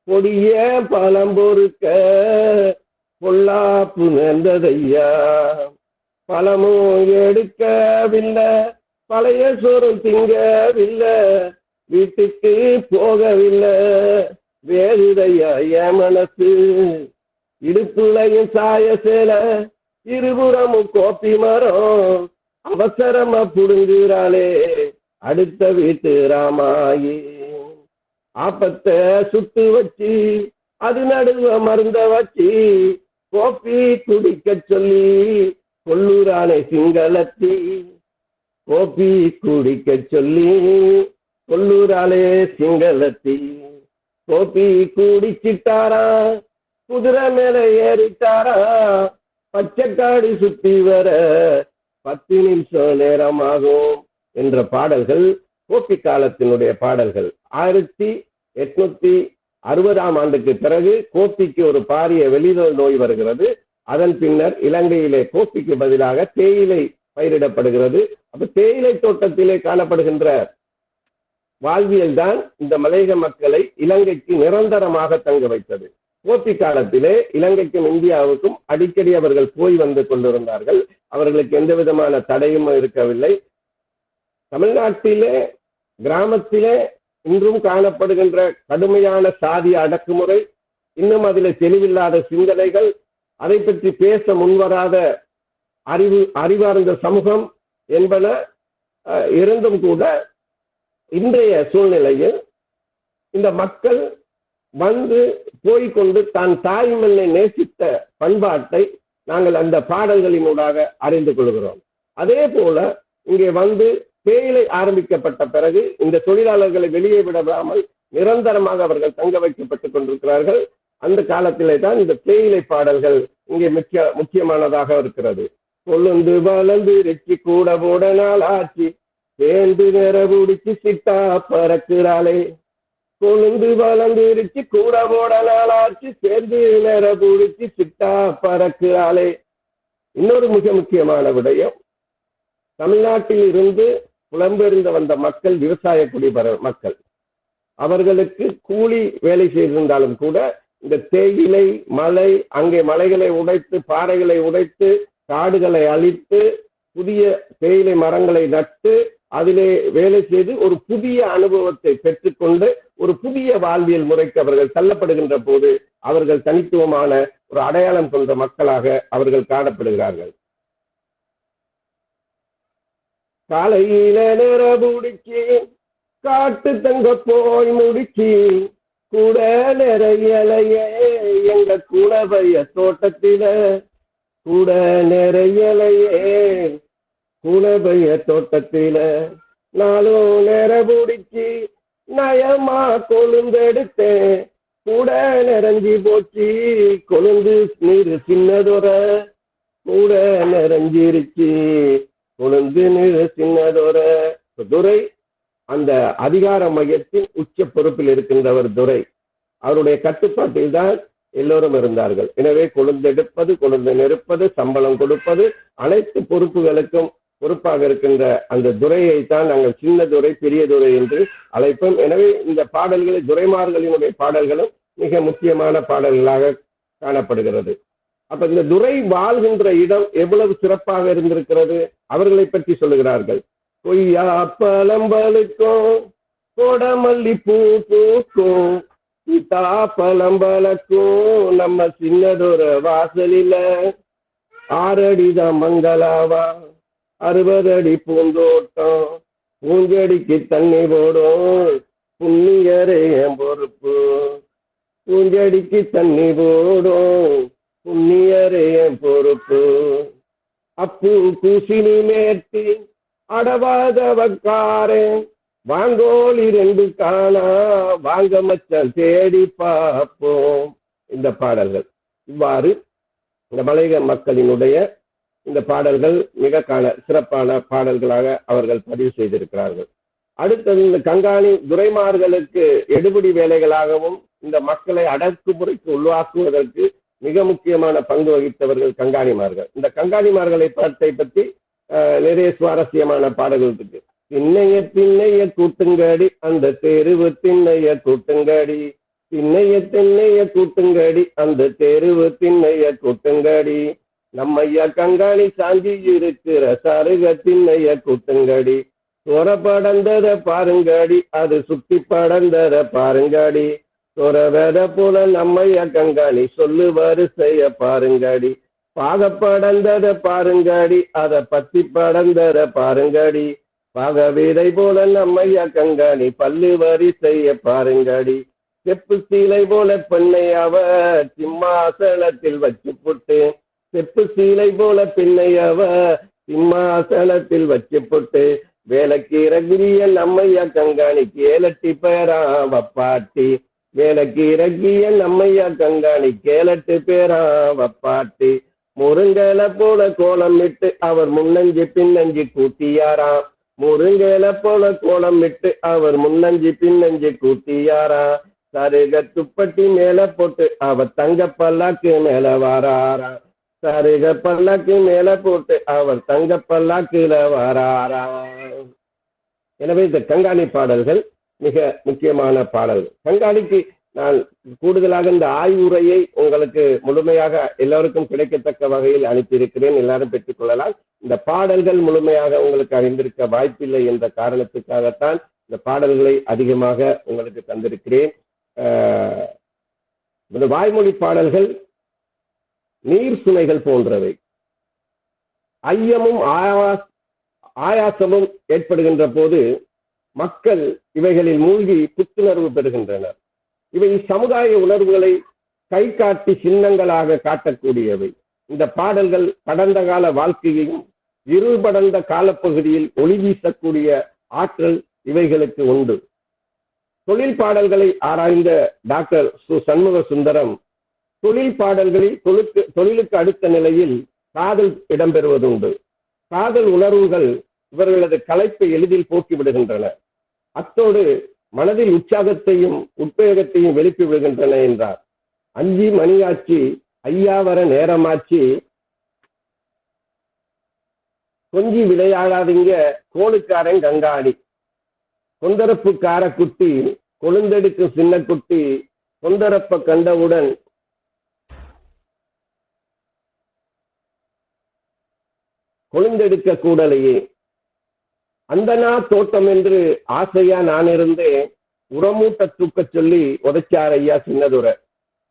Speaker 3: பொடிய பழம் பொறுக்க பொல்லாப்பு நேர்ந்ததையா, பழமும் எடுக்கவில்லை பழைய சோறும் திங்கவில்லை, வீட்டுக்கு போகவில்லை, வேறுதையா என் மனசு. இடுப்புலையும் சாய சேல, இருபுறமும் கோப்பி மரம், அவசரமா புடுங்குறாளே அடுத்த வீட்டு ராமாயி. ஆப்பத்தை சுட்டு வச்சு அது நடுவ மருந்த வச்சு கோப்பி குடிக்க சொல்லி கொள்ளூரானே சிங்களத்தி. கோப்பி குடிக்க சொல்லி கொள்ளூராளே சிங்களத்தி. கோப்பி குடிச்சிட்டாரா, குதிரை மேல ஏறிட்டாரா, பச்சைக்காடு சுத்தி வர 10 நிமிஷம் நேரமாகும் என்ற பாடல்கள் கோப்பி காலத்தினுடைய பாடல்கள். 1860ஆம் ஆண்டுக்கு பிறகு கோப்பிக்கு ஒரு பாரிய வெளிநோய் நோய் வருகிறது. அதன் பின்னர் இலங்கையிலே கோப்பிக்கு பதிலாக தேயிலை பயிரிடப்படுகிறது. அப்ப தேயிலை தோட்டத்திலே காணப்படுகின்ற வாழ்வியல் தான் இந்த மலையக மக்களை இலங்கைக்கு நிரந்தரமாக தங்க வைத்தது. கோப்பி காலத்திலே இலங்கைக்கும் இந்தியாவுக்கும் அடிக்கடி அவர்கள் போய் வந்து கொண்டிருந்தார்கள். அவர்களுக்கு எந்த விதமான தடையும் இருக்கவில்லை. தமிழ்நாட்டிலே கிராமத்திலே இன்றும் காணப்படுகின்ற கடுமையான சாதிய அடக்குமுறை, இன்னும் அதில் தெளிவில்லாத சிந்தனைகள், அதை பற்றி பேச முன்வராத அறிவார்ந்த சமூகம் என்பன இருந்தும் கூட இன்றைய சூழ்நிலையில் இந்த மக்கள் வந்து போய்கொண்டு தான் தாய் மண்ணை நேசித்த பண்பாட்டை நாங்கள் அந்த பாடல்களினூடாக அறிந்து கொள்கிறோம். அதே போல இங்கே வந்து தேயிலை ஆரம்பிக்கப்பட்ட பிறகு இந்த தொழிலாளர்களை வெளியே விடாமல் நிரந்தரமாக அவர்கள் தங்க வைக்கப்பட்டுக் கொண்டிருக்கிறார்கள். அந்த காலத்திலே தான் இந்த தேயிலை பாடல்கள் இங்கே முக்கியமானதாக இருக்கிறது. கொழுந்து வளர்ந்து ரெச்சி கூட போட நாள் ஆச்சு, சேர்ந்து நேர பிடிச்சி சிட்டா பறக்கிறாளே. கொழுந்து வளர்ந்து ரெச்சி கூட போட நாள் ஆச்சு, சேர்ந்து நேர பிடிச்சி சிட்டா பறக்கிறாளே. இன்னொரு மிக முக்கியமான விடயம், தமிழ்நாட்டில் இருந்து புலம்பெயர்ந்து வந்த மக்கள் விவசாய குடிபெற மக்கள். அவர்களுக்கு கூலி வேலை செய்திருந்தாலும் கூட இந்த தேயிலை மலை, அங்கே மலைகளை உடைத்து பாறைகளை உடைத்து காடுகளை அழித்து புதிய தேயிலை மரங்களை நட்டு அதிலே வேலை செய்து ஒரு புதிய அனுபவத்தை பெற்றுக்கொண்டு ஒரு புதிய வாழ்வியல் முறைக்கு அவர்கள் தள்ளப்படுகின்ற போது அவர்கள் தனித்துவமான ஒரு அடையாளம் கொண்ட மக்களாக அவர்கள் காணப்படுகிறார்கள். காலையில நேர முடிச்சு காட்டு தங்க போய் முடிச்சு கூட நிறையலையே எங்க குலவைய தோட்டத்தில, கூட நிறையலையே குலவைய தோட்டத்தில, நாளும் நேர முடிச்சு நயமா கொழுந்தெடுத்தேன், கூட நிறைஞ்சி போச்சு கொழுந்து நீர் சின்னதொர, கூட நிறைஞ்சிருச்சு கொழுந்து நீர் சின்னதொர. துரை அந்த அதிகார மையத்தின் உச்ச பொறுப்பில் இருக்கின்றவர் துரை. அவருடைய கட்டுப்பாட்டில் தான் எல்லோரும் இருந்தார்கள். எனவே கொழுந்தெடுப்பது, கொழுந்து நெருப்பது, சம்பளம் கொடுப்பது, அனைத்து பொறுப்புகளுக்கும் பொறுப்பாக இருக்கின்ற அந்த துரையைத்தான் நாங்கள் சின்ன துரை பெரிய துரை என்று அழைப்போம். எனவே இந்த பாடல்களை துரைமார்களினுடைய பாடல்களும் மிக முக்கியமான பாடல்களாக காணப்படுகிறது. அப்ப இந்த துரை வாழ்கின்ற இடம் எவ்வளவு சிறப்பாக இருந்திருக்கிறது அவர்களை பற்றி சொல்லுகிறார்கள். கொய்யா பழம்பலுக்கும் கோடமல்லி பூ பூக்கும், சீதா பழம்பலக்கும் நம்ம சின்னதொரு வாசலில, 6 அடிதான் மங்களாவா 60 அடி பூந்தோட்டம், பூஞ்செடிக்கு தண்ணி போடும் புண்ணியரே என் பொறுப்பு, பூஞ்செடிக்கு தண்ணி போடும் புண்ணியரே என் பொறுப்பு, அப்பு குசினி மேட்டி அடவாதவக்காரே, வாங்கோலி 2 காணா வாங்க மச்சான் தேடி பார்ப்போம். இந்த பாடல்கள் இவ்வாறு இந்த மலையக மக்களினுடைய இந்த பாடல்கள் மிக சிறப்பான பாடல்களாக அவர்கள் பதிவு செய்திருக்கிறார்கள். அடுத்தது இந்த கங்காணி துரைமார்களுக்கு எடுபிடி வேலைகளாகவும் இந்த மக்களை அடக்குமுறைக்கு உருவாக்குவதற்கு மிக முக்கியமான பங்கு வகித்தவர்கள் கங்காணிமார்கள். இந்த கங்காணிமார்களை பற்றி நிறைய சுவாரஸ்யமான பாடல்கள் இருக்கு. திண்ணைய திண்ணைய கூட்டுங்கடி அந்த தெருவு திண்ணைய கூட்டுங்கடி, திண்ணைய திண்ணைய கூட்டுங்கடி அந்த தெருவு திண்ணைய கூட்டுங்கடி, நம்மையா கங்காணி சாஞ்சி இருக்கிற சருக திண்ணைய கூட்டுங்கடி, சொர படந்தத பாருங்காடி, அது சுத்தி படந்தத பாருங்காடி, சொரவத போல நம்மைய கங்காணி சொல்லு வரிசைய பாருங்காடி, பாகப்படந்தத பாருங்காடி, அத பத்தி படந்தத பாருங்காடி, பாக வீரை போல நம்மைய கங்காணி பல்லு வரிசைய பாருங்காடி, செப்பு சீலை போல பெண்ணை அவ சிம்மாசனத்தில் வச்சு போட்டு, செப்பு சீலை போல பெண்ணை அவ சிம்மாசனத்தில் வச்சு போட்டு, வேலைக்கு இறங்கிய நம்மையா கங்காணிக்கு ஏலட்டி பேரா வப்பாட்டி, வேலைக்கு இறங்கிய நம்மையா கங்காணி கேலட்டு பேரா வப்பாட்டி, முருங்கலை போல கோலம் விட்டு அவர் முன்னஞ்சி பின்னஞ்சி கூட்டியாரா, முருங்கலை போல கோலம் விட்டு அவர் முன்னஞ்சி பின்னஞ்சி கூட்டியாரா, சருக துப்பட்டி மேல போட்டு அவர் தங்க பல்லாக்கு மேல வாராரா, சருக பல்லாக்கு மேல போட்டு அவர் தங்க பல்லாக்குல வாராரா. எனவே இந்த கங்காணி பாடல்கள் மிக முக்கியமான பாடல்கள். கங்காணிக்கு நான் கூடுதலாக இந்த ஆய்வுரையை உங்களுக்கு முழுமையாக எல்லோருக்கும் கிடைக்கத்தக்க வகையில் அனுப்பியிருக்கிறேன், எல்லாரும் பெற்றுக்கொள்ளலாம். இந்த பாடல்கள் முழுமையாக உங்களுக்கு அறிந்திருக்க வாய்ப்பில்லை என்ற காரணத்துக்காகத்தான் இந்த பாடல்களை அதிகமாக உங்களுக்கு தந்திருக்கிறேன். இந்த வாய்மொழி பாடல்கள் நீர் சுனைகள் போன்றவை. ஐயமும் ஆயாசமும் ஏற்படுகின்ற போது மக்கள் இவைகளில் மூழ்கி புத்துணர்வு பெறுகின்றனர். இவை சமுதாய உணர்வுகளை கை காட்டி சின்னங்களாக காட்டக்கூடியவை. இந்த பாடல்கள் கடந்த கால வாழ்க்கையையும் இருபடந்த காலப்பகுதியில் ஒளி வீசக்கூடிய ஆற்றல் இவைகளுக்கு உண்டு. தொழில் பாடல்களை ஆராய்ந்த டாக்டர் சண்முக சுந்தரம் தொழில் பாடல்களில் தொழிலுக்கு அடுத்த நிலையில் காதல் இடம்பெறுவதுண்டு. காதல் உணர்வுகள் இவர்களது களைப்பை எளிதில் போக்கிவிடுகின்றன, அத்தோடு மனதில் உற்சாகத்தையும் உத்வேகத்தையும் வெளிப்பி விடுகின்றன என்றார். 5 மணியாச்சு, ஐயா வர நேரமாச்சு, கொஞ்சி விளையாடாதீங்க கோளுக்காரன் கங்காணி, கொந்தரப்பு கார குட்டி கொழுந்தெடுக்கும் சின்ன குட்டி, கொந்தரப்ப கண்டவுடன் கொழுந்தெடுக்க கூடலையே, அந்தனா தோட்டம் என்று ஆசையா நான் இருந்தேன், உரமூட்ட தூக்க சொல்லி உதைச்சார் ஐயா சின்னதுரை.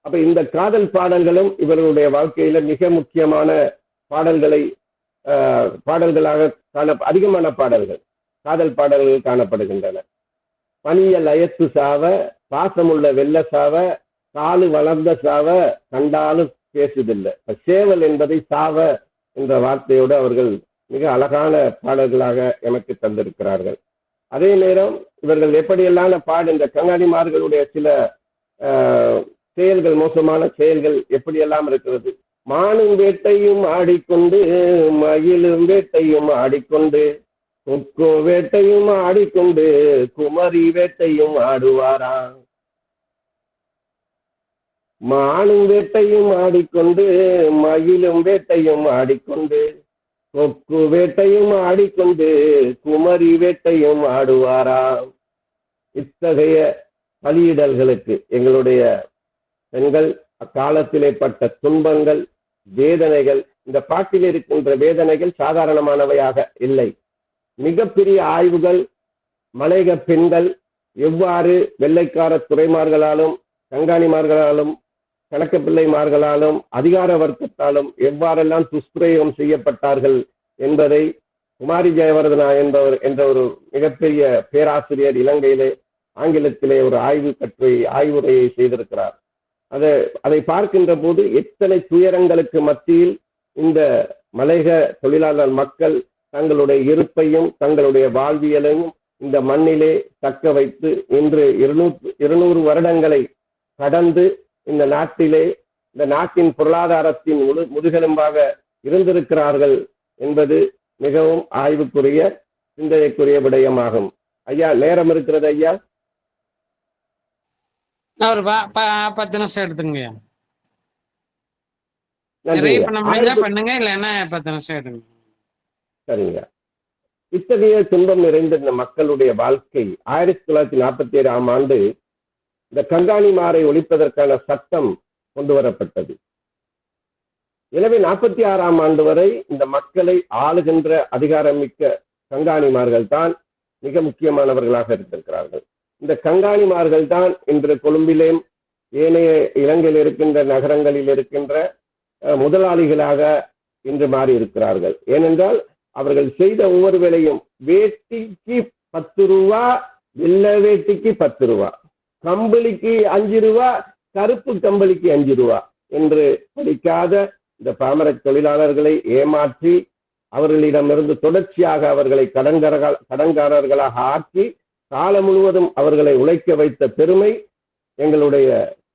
Speaker 3: அப்ப இந்த காதல் பாடல்களும் இவர்களுடைய வாழ்க்கையில மிக முக்கியமான பாடல்களாக அதிகமான பாடல்கள் காதல் பாடல்கள் காணப்படுகின்றன. பனிய லயத்து சாவ, பாசமுள்ள வெள்ள சாவ, காலு வளர்ந்த சாவ கண்டாலும் பேசுதில்லை. சேவல் என்பதை சாவ என்ற வார்த்தையோடு அவர்கள் மிக அழகான பாடல்களாக எனக்கு தந்திருக்கிறார்கள். அதே நேரம் இவர்கள் எப்படியெல்லாம் இந்த கங்காணிமார்களுடைய சில செயல்கள், மோசமான செயல்கள் எப்படியெல்லாம் இருக்கிறது. மானும் வேட்டையும் ஆடிக்கொண்டு, மயிலும் வேட்டையும் ஆடிக்கொண்டு, கொக்கோ வேட்டையும் ஆடிக்கொண்டு, குமரி வேட்டையும் ஆடுவாராம். மானும் வேட்டையும் ஆடிக்கொண்டு, மயிலும் வேட்டையும் ஆடிக்கொண்டு, கொக்கு வேட்டையும் ஆடிக்கொண்டு, குமரி வேட்டையும் ஆடுவாராம். இத்தகைய பலியிடல்களுக்கு எங்களுடைய பெண்கள் அக்காலத்திலே பட்ட துன்பங்கள், வேதனைகள், இந்த பாட்டில் இருக்கின்ற வேதனைகள் சாதாரணமானவையாக இல்லை. மிகப்பெரிய ஆய்வுகள் மலையக பெண்கள் எவ்வாறு வெள்ளைக்கார துறைமார்களாலும் கங்காணிமார்களாலும் கணக்க பிள்ளைமார்களாலும் அதிகார வர்க்கத்தாலும் எவ்வாறெல்லாம் துஷ்பிரயோகம் செய்யப்பட்டார்கள் என்பதை குமாரி ஜெயவர்தனா என்ற ஒரு மிகப்பெரிய பேராசிரியர் இலங்கையிலே ஆங்கிலத்திலே ஒரு ஆய்வுரையை செய்திருக்கிறார். அதை பார்க்கின்ற போது எத்தனை துயரங்களுக்கு மத்தியில் இந்த மலையக தொழிலாளர் மக்கள் தங்களுடைய இருப்பையும் தங்களுடைய வாழ்வியலையும் இந்த மண்ணிலே தக்க வைத்து இன்று 200 வருடங்களை கடந்து இந்த நாட்டிலே இந்த நாட்டின் பொருளாதாரத்தின் முதுகெலும்பாக இருந்திருக்கிறார்கள் என்பது மிகவும் ஆய்வுக்குரிய சிந்தனைக்குரிய விடயமாகும். ஐயா, நேரம் இருக்கிறது ஐயா?
Speaker 1: ஒரு 10 நிமிஷம் எடுத்துங்க. நிறைய பண்ண முடிஞ்சா பண்ணுங்க, இல்லைன்னா 10 நிமிஷம் எடுங்க. சரிங்க.
Speaker 3: இத்தகைய துன்பம் நிறைந்த இந்த மக்களுடைய வாழ்க்கை 1947ஆம் ஆண்டு இந்த கங்காணிமாரை ஒழிப்பதற்கான சட்டம் கொண்டு வரப்பட்டது. எனவே 46ஆம் ஆண்டு வரை இந்த மக்களை ஆளுகின்ற அதிகாரமிக்க கங்காணிமார்கள் தான் மிக முக்கியமானவர்களாக இருந்திருக்கிறார்கள். இந்த கங்காணிமார்கள் தான் இன்று கொழும்பிலேயும் ஏனைய இலங்கையில் இருக்கின்ற நகரங்களில் இருக்கின்ற முதலாளிகளாக இன்று மாறி இருக்கிறார்கள். ஏனென்றால் அவர்கள் செய்த ஒவ்வொரு வேலையும் வேட்டிக்கு 10 ரூபா, வெள்ளை வேட்டிக்கு 10 ரூபா, கம்பளிக்கு 5 ரூபா, கருப்பு கம்பளிக்கு 5 ரூபா என்று படிக்காத இந்த பாமர தொழிலாளர்களை ஏமாற்றி அவர்களிடமிருந்து தொடர்ச்சியாக அவர்களை கடன்காரர்களாக ஆக்கி காலம் முழுவதும் அவர்களை உழைக்க வைத்த பெருமை எங்களுடைய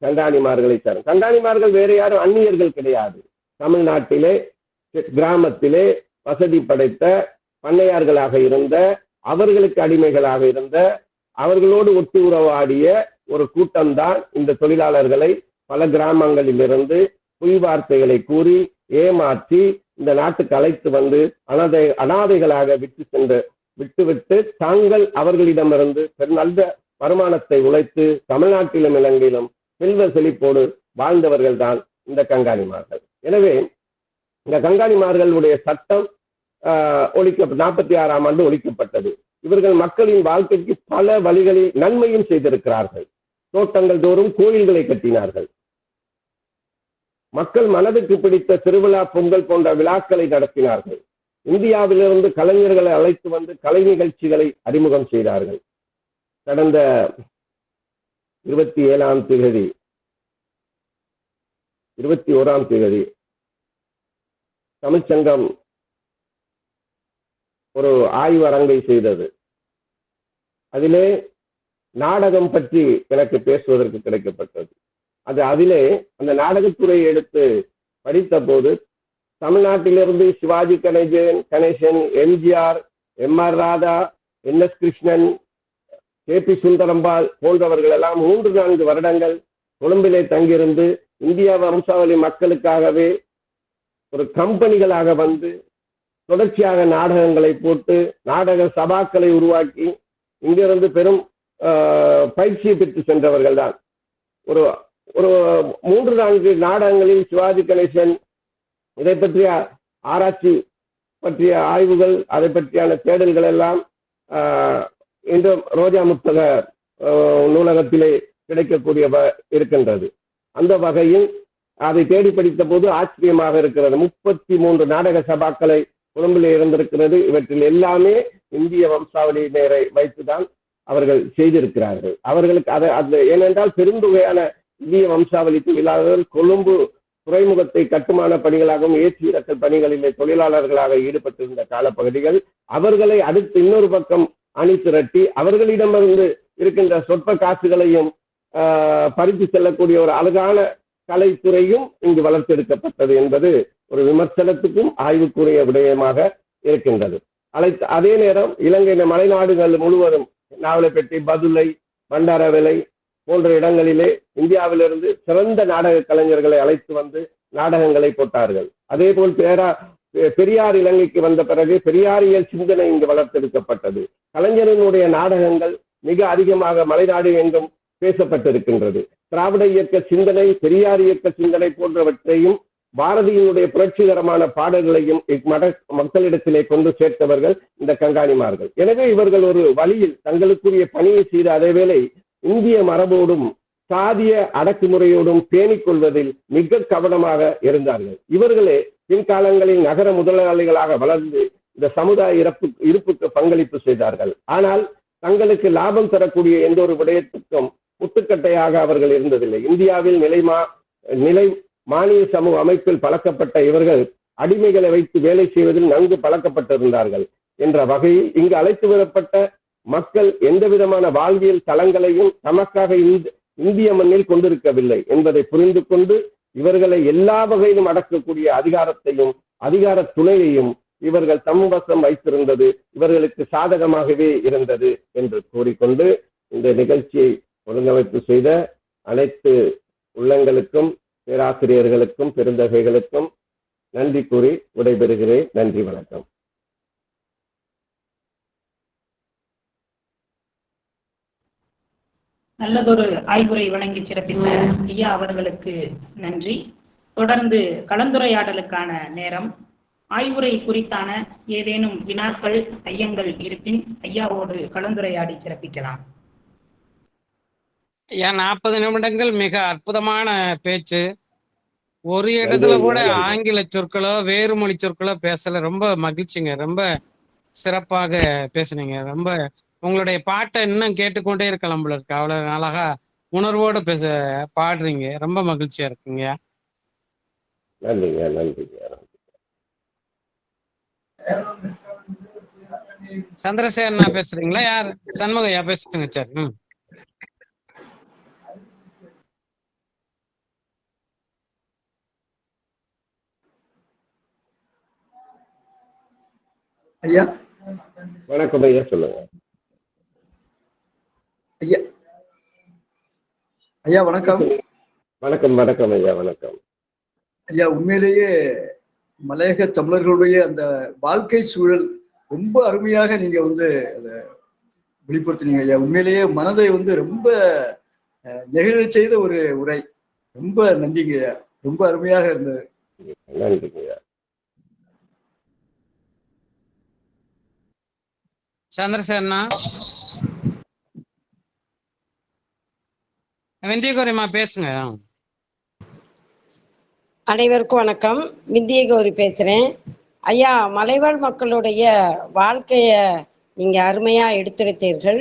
Speaker 3: கங்காணிமார்களை தரும். கங்காணிமார்கள் வேற யாரும் அந்நியர்கள் கிடையாது. தமிழ்நாட்டிலே கிராமத்திலே வசதி படைத்த பண்ணையார்களாக இருந்த, அவர்களுக்கு அடிமைகளாக இருந்த, அவர்களோடு ஒட்டு உறவாடிய ஒரு கூட்டம்தான் இந்த தொழிலாளர்களை பல கிராமங்களிலிருந்து பொய் வார்த்தைகளை கூறி ஏமாற்றி இந்த நாட்டுக்கு அழைத்து வந்து அனாதைகளாக விட்டுவிட்டு தாங்கள் அவர்களிடமிருந்து நல்ல வருமானத்தை உழைத்து தமிழ்நாட்டிலும் இலங்கையிலும் செல்வ செழிப்போடு வாழ்ந்தவர்கள் தான் இந்த கங்காணிமார்கள். எனவே இந்த கங்காணிமார்களுடைய சட்டம் 46ஆம் ஆண்டு ஒழிக்கப்பட்டது. இவர்கள் மக்களின் வாழ்க்கைக்கு பல வழிகளில் நன்மையும் செய்திருக்கிறார்கள். தோட்டங்கள் தோறும் கோயில்களை கட்டினார்கள். மக்கள் மனதுக்கு பிடித்த திருவிழா, பொங்கல் போன்ற விழாக்களை நடத்தினார்கள். இந்தியாவிலிருந்து கலைஞர்களை அழைத்து வந்து கலை நிகழ்ச்சிகளை அறிமுகம் செய்தார்கள். கடந்த 21ஆம் தேதி தமிழ்ச்சங்கம் ஒரு ஆய்வு அரங்கை செய்தது. அதிலே நாடகம் பற்றி எனக்கு பேசுவதற்கு கிடைக்கப்பட்டது. அதிலே அந்த நாடகத்துறையை எடுத்து படித்த போது தமிழ்நாட்டிலிருந்து சிவாஜி கணேசன், எம்ஜிஆர், எம்.ஆர். ராதா, என்.எஸ். கிருஷ்ணன், கே.பி. சுந்தரம்பாள் போன்றவர்கள் எல்லாம் 3-4 வருடங்கள் கொழும்பிலே தங்கியிருந்து இந்திய வம்சாவளி மக்களுக்காகவே ஒரு கம்பெனிகளாக வந்து தொடர்ச்சியாக நாடகங்களை போட்டு நாடக சபாக்களை உருவாக்கி இங்கிருந்து பெரும் பயிற்சியை பெற்று சென்றவர்கள் தான். ஒரு 3-4 நாடகங்களில் சிவாஜி கணேசன் இதை பற்றிய ஆராய்ச்சி பற்றிய ஆய்வுகள், அதை பற்றியான தேடல்கள் எல்லாம் இந்த ரோஜா முத்தக நூலகத்திலே கிடைக்கக்கூடிய இருக்கின்றது. அந்த வகையில் அதை தேடி படித்த போது ஆச்சரியமாக இருக்கிறது. 33 நாடக சபாக்களை கொழும்பிலே இருந்திருக்கிறது. இவற்றில் எல்லாமே இந்திய வம்சாவளியினரை வைத்துதான் அவர்கள் செய்திருக்கிறார்கள். அவர்களுக்கு ஏனென்றால் பெருந்தொகையான இந்திய வம்சாவளி தொழிலாளர்கள் கொழும்பு துறைமுகத்தை கட்டுமான பணிகளாகவும் ஏற்றி இறக்கல் பணிகளிலே தொழிலாளர்களாக ஈடுபட்டிருந்த காலப்பகுதிகள், அவர்களை அடுத்து இன்னொரு பக்கம் அணி திரட்டி அவர்களிடமிருந்து இருக்கின்ற சொற்ப காசுகளையும் பறித்து செல்லக்கூடிய ஒரு அழகான கலைத்துறையும் இங்கு வளர்த்தெடுக்கப்பட்டது என்பது ஒரு விமர்சனத்துக்கும் ஆய்வுக்குரிய விடயமாக இருக்கின்றது. அதே நேரம் இலங்கை மலைநாடுகள் முழுவதும் நாவலப்பேட்டை, பதுளை, பண்டாரவேலை போன்ற இடங்களிலே இந்தியாவிலிருந்து சிறந்த நாடக கலைஞர்களை அழைத்து வந்து நாடகங்களை போட்டார்கள். அதே போல் பெரியார் இலங்கைக்கு வந்த பிறகு பெரியாரியல் சிந்தனை இங்கு வளர்த்தெடுக்கப்பட்டது. கலைஞரினுடைய நாடகங்கள் மிக அதிகமாக மலைநாடு எங்கும் பேசப்பட்டிருக்கின்றது. திராவிட இயக்க சிந்தனை, பெரியார் இயக்க சிந்தனை போன்றவற்றையும் பாரதியினுடைய புரட்சிகரமான பாடல்களையும் மக்களிடத்திலே கொண்டு சேர்த்தவர்கள் இந்த கங்காணிமார்கள். எனவே இவர்கள் ஒரு வழியில் தங்களுக்குரிய பணியை செய்த அதேவேளை இந்திய மரபோடும் சாதிய அடக்குமுறையோடும் பேணிக் கொள்வதில் மிக கவனமாக இருந்தார்கள். இவர்களே பின்காலங்களில் நகர முதலாளிகளாக வளர்ந்து இந்த சமுதாய இருப்புக்கு பங்களிப்பு செய்தார்கள். ஆனால் தங்களுக்கு லாபம் தரக்கூடிய எந்த ஒரு விடயத்துக்கும் முட்டுக்கட்டையாக அவர்கள் இருந்ததில்லை. இந்தியாவில் நிலை மானிய சமூக அமைப்பில் பழக்கப்பட்ட இவர்கள் அடிமைகளை வைத்து வேலை செய்வதில் நன்கு பழக்கப்பட்டிருந்தார்கள் என்ற வகையில் இங்கு அழைத்து வரப்பட்ட மக்கள் எந்த விதமான வாழ்வியல் தளங்களையும் தமக்காக இந்திய மண்ணில் கொண்டிருக்கவில்லை என்பதை புரிந்து கொண்டு இவர்களை எல்லா வகையிலும் அடக்கக்கூடிய அதிகாரத்தையும் அதிகார துணையையும் இவர்கள் தம் வசம் வைத்திருந்தது இவர்களுக்கு சாதகமாகவே இருந்தது என்று கூறிக்கொண்டு இந்த நிகழ்ச்சியை ஒழுங்கமைப்பு செய்த அனைத்து உள்ளங்களுக்கும் பேராசிரியர்களுக்கும் பெருந்தகைகளுக்கும் நன்றி கூறி விடைபெறுகிறேன். நன்றி, வணக்கம்.
Speaker 2: நல்லதொரு ஆய்வுரை வழங்கி சிறப்பித்த ஐயா அவர்களுக்கு நன்றி. தொடர்ந்து கலந்துரையாடலுக்கான நேரம். ஆய்வுரை குறித்தான ஏதேனும் வினாக்கள், ஐயங்கள் இருப்பின் ஐயாவோடு கலந்துரையாடி சிறப்பிக்கலாம்.
Speaker 1: ஐயா, 40 நிமிடங்கள் மிக அற்புதமான பேச்சு. ஒரு
Speaker 3: நன்றி
Speaker 1: இடத்துல கூட
Speaker 3: ஐயா, நன்றி.
Speaker 1: ஆங்கில சொற்களோ வேறு மொழி சொற்களோ பேசல. ரொம்ப மகிழ்ச்சிங்க. ரொம்ப சிறப்பாக பேசுனீங்க. ரொம்ப உங்களுடைய பாட்டை இன்னும் கேட்டுக்கொண்டே இருக்கலாம் போல இருக்கு. அவ்வளவு அழகா உணர்வோட பாடுறீங்க. ரொம்ப மகிழ்ச்சியா இருக்குங்க.
Speaker 3: நன்றிங்க, நன்றிங்க.
Speaker 1: சந்திரசேகரனா பேசுறீங்களா? யார்? சண்முக ஐயா பேசுங்க சார்.
Speaker 4: ஐயா
Speaker 3: வணக்கம் ஐயா, சொல்லுங்க.
Speaker 4: ஐயா ஐயா வணக்கம்.
Speaker 3: வணக்கம் வணக்கம் ஐயா, வணக்கம்
Speaker 4: ஐயா. உண்மையிலேயே மலையக தமிழர்களுடைய அந்த வாழ்க்கை சூழல் ரொம்ப அருமையாக நீங்க வந்து அதை வெளிப்படுத்தினீங்க ஐயா. உண்மையிலேயே மனதை வந்து ரொம்ப நெகிழச் செய்த ஒரு உரை. ரொம்ப நன்றிங்க ஐயா, ரொம்ப அருமையாக இருந்தது.
Speaker 3: நன்றிங்க ஐயா.
Speaker 1: சந்திரசேகரனா, வெந்தயகோரிமா பேசுங்க.
Speaker 5: அனைவருக்கும் வணக்கம். விந்திய கௌரி பேசுகிறேன். ஐயா, மலைவாழ் மக்களுடைய வாழ்க்கைய நீங்கள் அருமையாக எடுத்துரைத்தீர்கள்.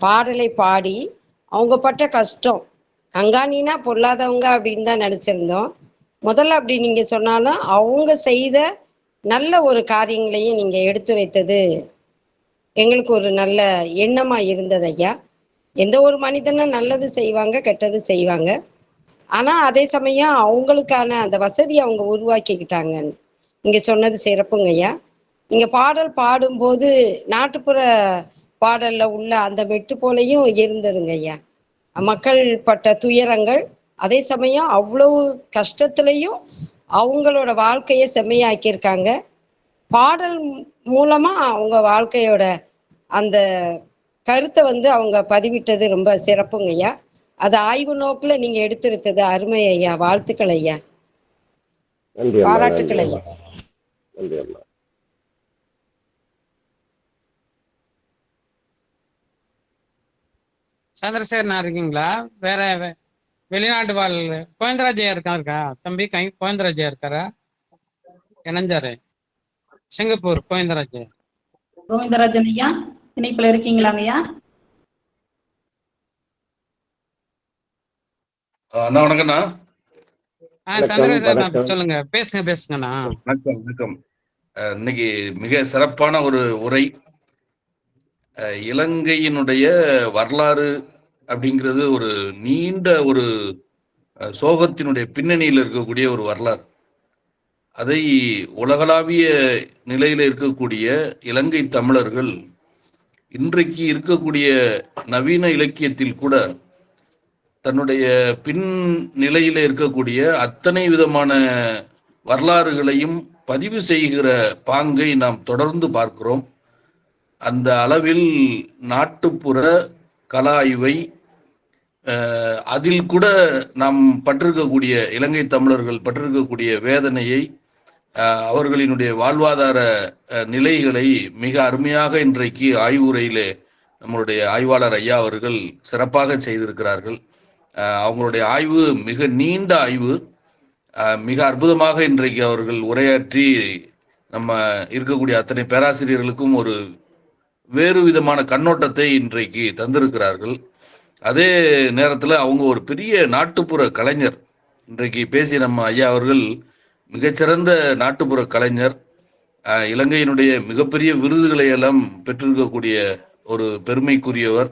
Speaker 5: பாடலை பாடி அவங்க பட்ட கஷ்டம், கங்காணினா பொல்லாதவங்க அப்படின்னு தான் நினச்சிருந்தோம். முதல்ல அப்படி நீங்கள் சொன்னாலும் அவங்க செய்த நல்ல ஒரு காரியங்களையும் நீங்கள் எடுத்துரைத்தது எங்களுக்கு ஒரு நல்ல எண்ணமாக இருந்தது ஐயா. எந்த ஒரு மனிதனும் நல்லது செய்வாங்க, கெட்டது செய்வாங்க. ஆனால் அதே சமயம் அவங்களுக்கான அந்த வசதியை அவங்க உருவாக்கிக்கிட்டாங்கன்னு நீங்கள் சொன்னது சிறப்புங்க ஐயா. நீங்கள் பாடல் பாடும்போது நாட்டுப்புற பாடலில் உள்ள அந்த மெட்டு போலையும் இருந்ததுங்க ஐயா. மக்கள் பட்ட துயரங்கள், அதே சமயம் அவ்வளவு கஷ்டத்துலையும் அவங்களோட வாழ்க்கையை செம்மையாக்கியிருக்காங்க. பாடல் மூலமாக அவங்க வாழ்க்கையோட அந்த கருத்தை வந்து அவங்க பதிவிட்டது ரொம்ப சிறப்புங்க ஐயா. அது ஆய்வு நோக்கில் நீங்க எடுத்துரைத்தது அருமை ஐயா. வாழ்த்துக்கள் ஐயா, பாராட்டுக்கள் ஐயா.
Speaker 3: நன்றி அம்மா.
Speaker 1: சந்திரசேகரனா இருக்கீங்களா? வேற வெளிநாட்டு வாழ் கோவிந்தராஜையா இருக்கா? தம்பி கோவிந்தராஜையா இருக்காரா? இணைஞ்சாரு சிங்கப்பூர். கோவிந்தராஜ்
Speaker 2: கோவிந்தராஜன் ஐயா, இணைப்புல இருக்கீங்களாங்க ஐயா?
Speaker 6: அண்ணா வணக்கம்ண்ணா.
Speaker 1: சந்திரசேகரன் சொல்லுங்க, பேசுங்கண்ணா.
Speaker 6: வணக்கம் வணக்கம். இன்னைக்கு மிக சிறப்பான ஒரு உரை. இலங்கையினுடைய வரலாறு அப்படிங்கிறது ஒரு நீண்ட ஒரு சோகத்தினுடைய பின்னணியில் இருக்கக்கூடிய ஒரு வரலாறு. அதை உலகளாவிய நிலையில இருக்கக்கூடிய இலங்கை தமிழர்கள் இன்றைக்கு இருக்கக்கூடிய நவீன இலக்கியத்தில் கூட தன்னுடைய பின் நிலையில இருக்கக்கூடிய அத்தனை விதமான வரலாறுகளையும் பதிவு செய்கிற பாங்கை நாம் தொடர்ந்து பார்க்கிறோம். அந்த அளவில் நாட்டுப்புற கல ஆய்வை அதில் கூட நாம் பட்டிருக்கக்கூடிய இலங்கை தமிழர்கள் பட்டிருக்கக்கூடிய வேதனையை, அவர்களினுடைய வாழ்வாதார நிலைகளை மிக அருமையாக இன்றைக்கு ஆய்வுரையிலே நம்மளுடைய ஆய்வாளர் ஐயா அவர்கள் சிறப்பாக செய்திருக்கிறார்கள். அவங்களுடைய ஆய்வு மிக நீண்ட ஆய்வு, மிக அற்புதமாக இன்றைக்கு அவர்கள் உரையாற்றி நம்ம இருக்கக்கூடிய அத்தனை பேராசிரியர்களுக்கும் ஒரு வேறு விதமான கண்ணோட்டத்தை இன்றைக்கு தந்திருக்கிறார்கள். அதே நேரத்தில் அவங்க ஒரு பெரிய நாட்டுப்புற கலைஞர். இன்றைக்கு பேசிய நம்ம ஐயா அவர்கள் மிகச்சிறந்த நாட்டுப்புற கலைஞர். இலங்கையினுடைய மிகப்பெரிய விருதுகளை எல்லாம் பெற்றிருக்கக்கூடிய ஒரு பெருமைக்குரியவர்.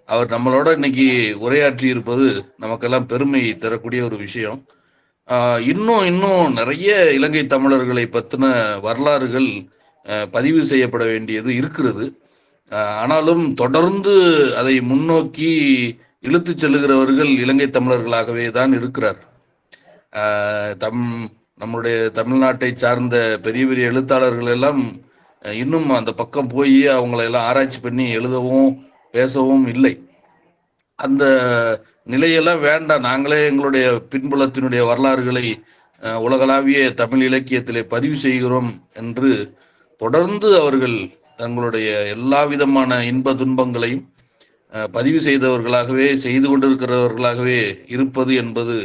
Speaker 6: அவர் நம்மளோட இன்னைக்கு உரையாற்றி இருப்பது நமக்கெல்லாம் பெருமை தரக்கூடிய ஒரு விஷயம். இன்னும் நிறைய இலங்கை தமிழர்களை பற்றின வரலாறுகள் பதிவு செய்யப்பட வேண்டியது இருக்கிறது. ஆனாலும் தொடர்ந்து அதை முன்னோக்கி இழுத்து செல்லுகிறவர்கள் இலங்கை தமிழர்களாகவே தான் இருக்கிறார். நம்முடைய தமிழ்நாட்டை சார்ந்த பெரிய பெரிய எழுத்தாளர்கள் எல்லாம் இன்னும் அந்த பக்கம் போய் அவங்களெல்லாம் ஆராய்ச்சி பண்ணி எழுதவும் பேசவும் இல்லை. அந்த நிலையெல்லாம் வேண்டாம், நாங்களே எங்களுடைய பின்புலத்தினுடைய வரலாறுகளை உலகளாவிய தமிழ் இலக்கியத்திலே பதிவு செய்கிறோம் என்று தொடர்ந்து அவர்கள் தங்களுடைய எல்லா விதமான இன்ப துன்பங்களையும் பதிவு செய்தவர்களாகவே, செய்து கொண்டிருக்கிறவர்களாகவே இருப்பது என்பது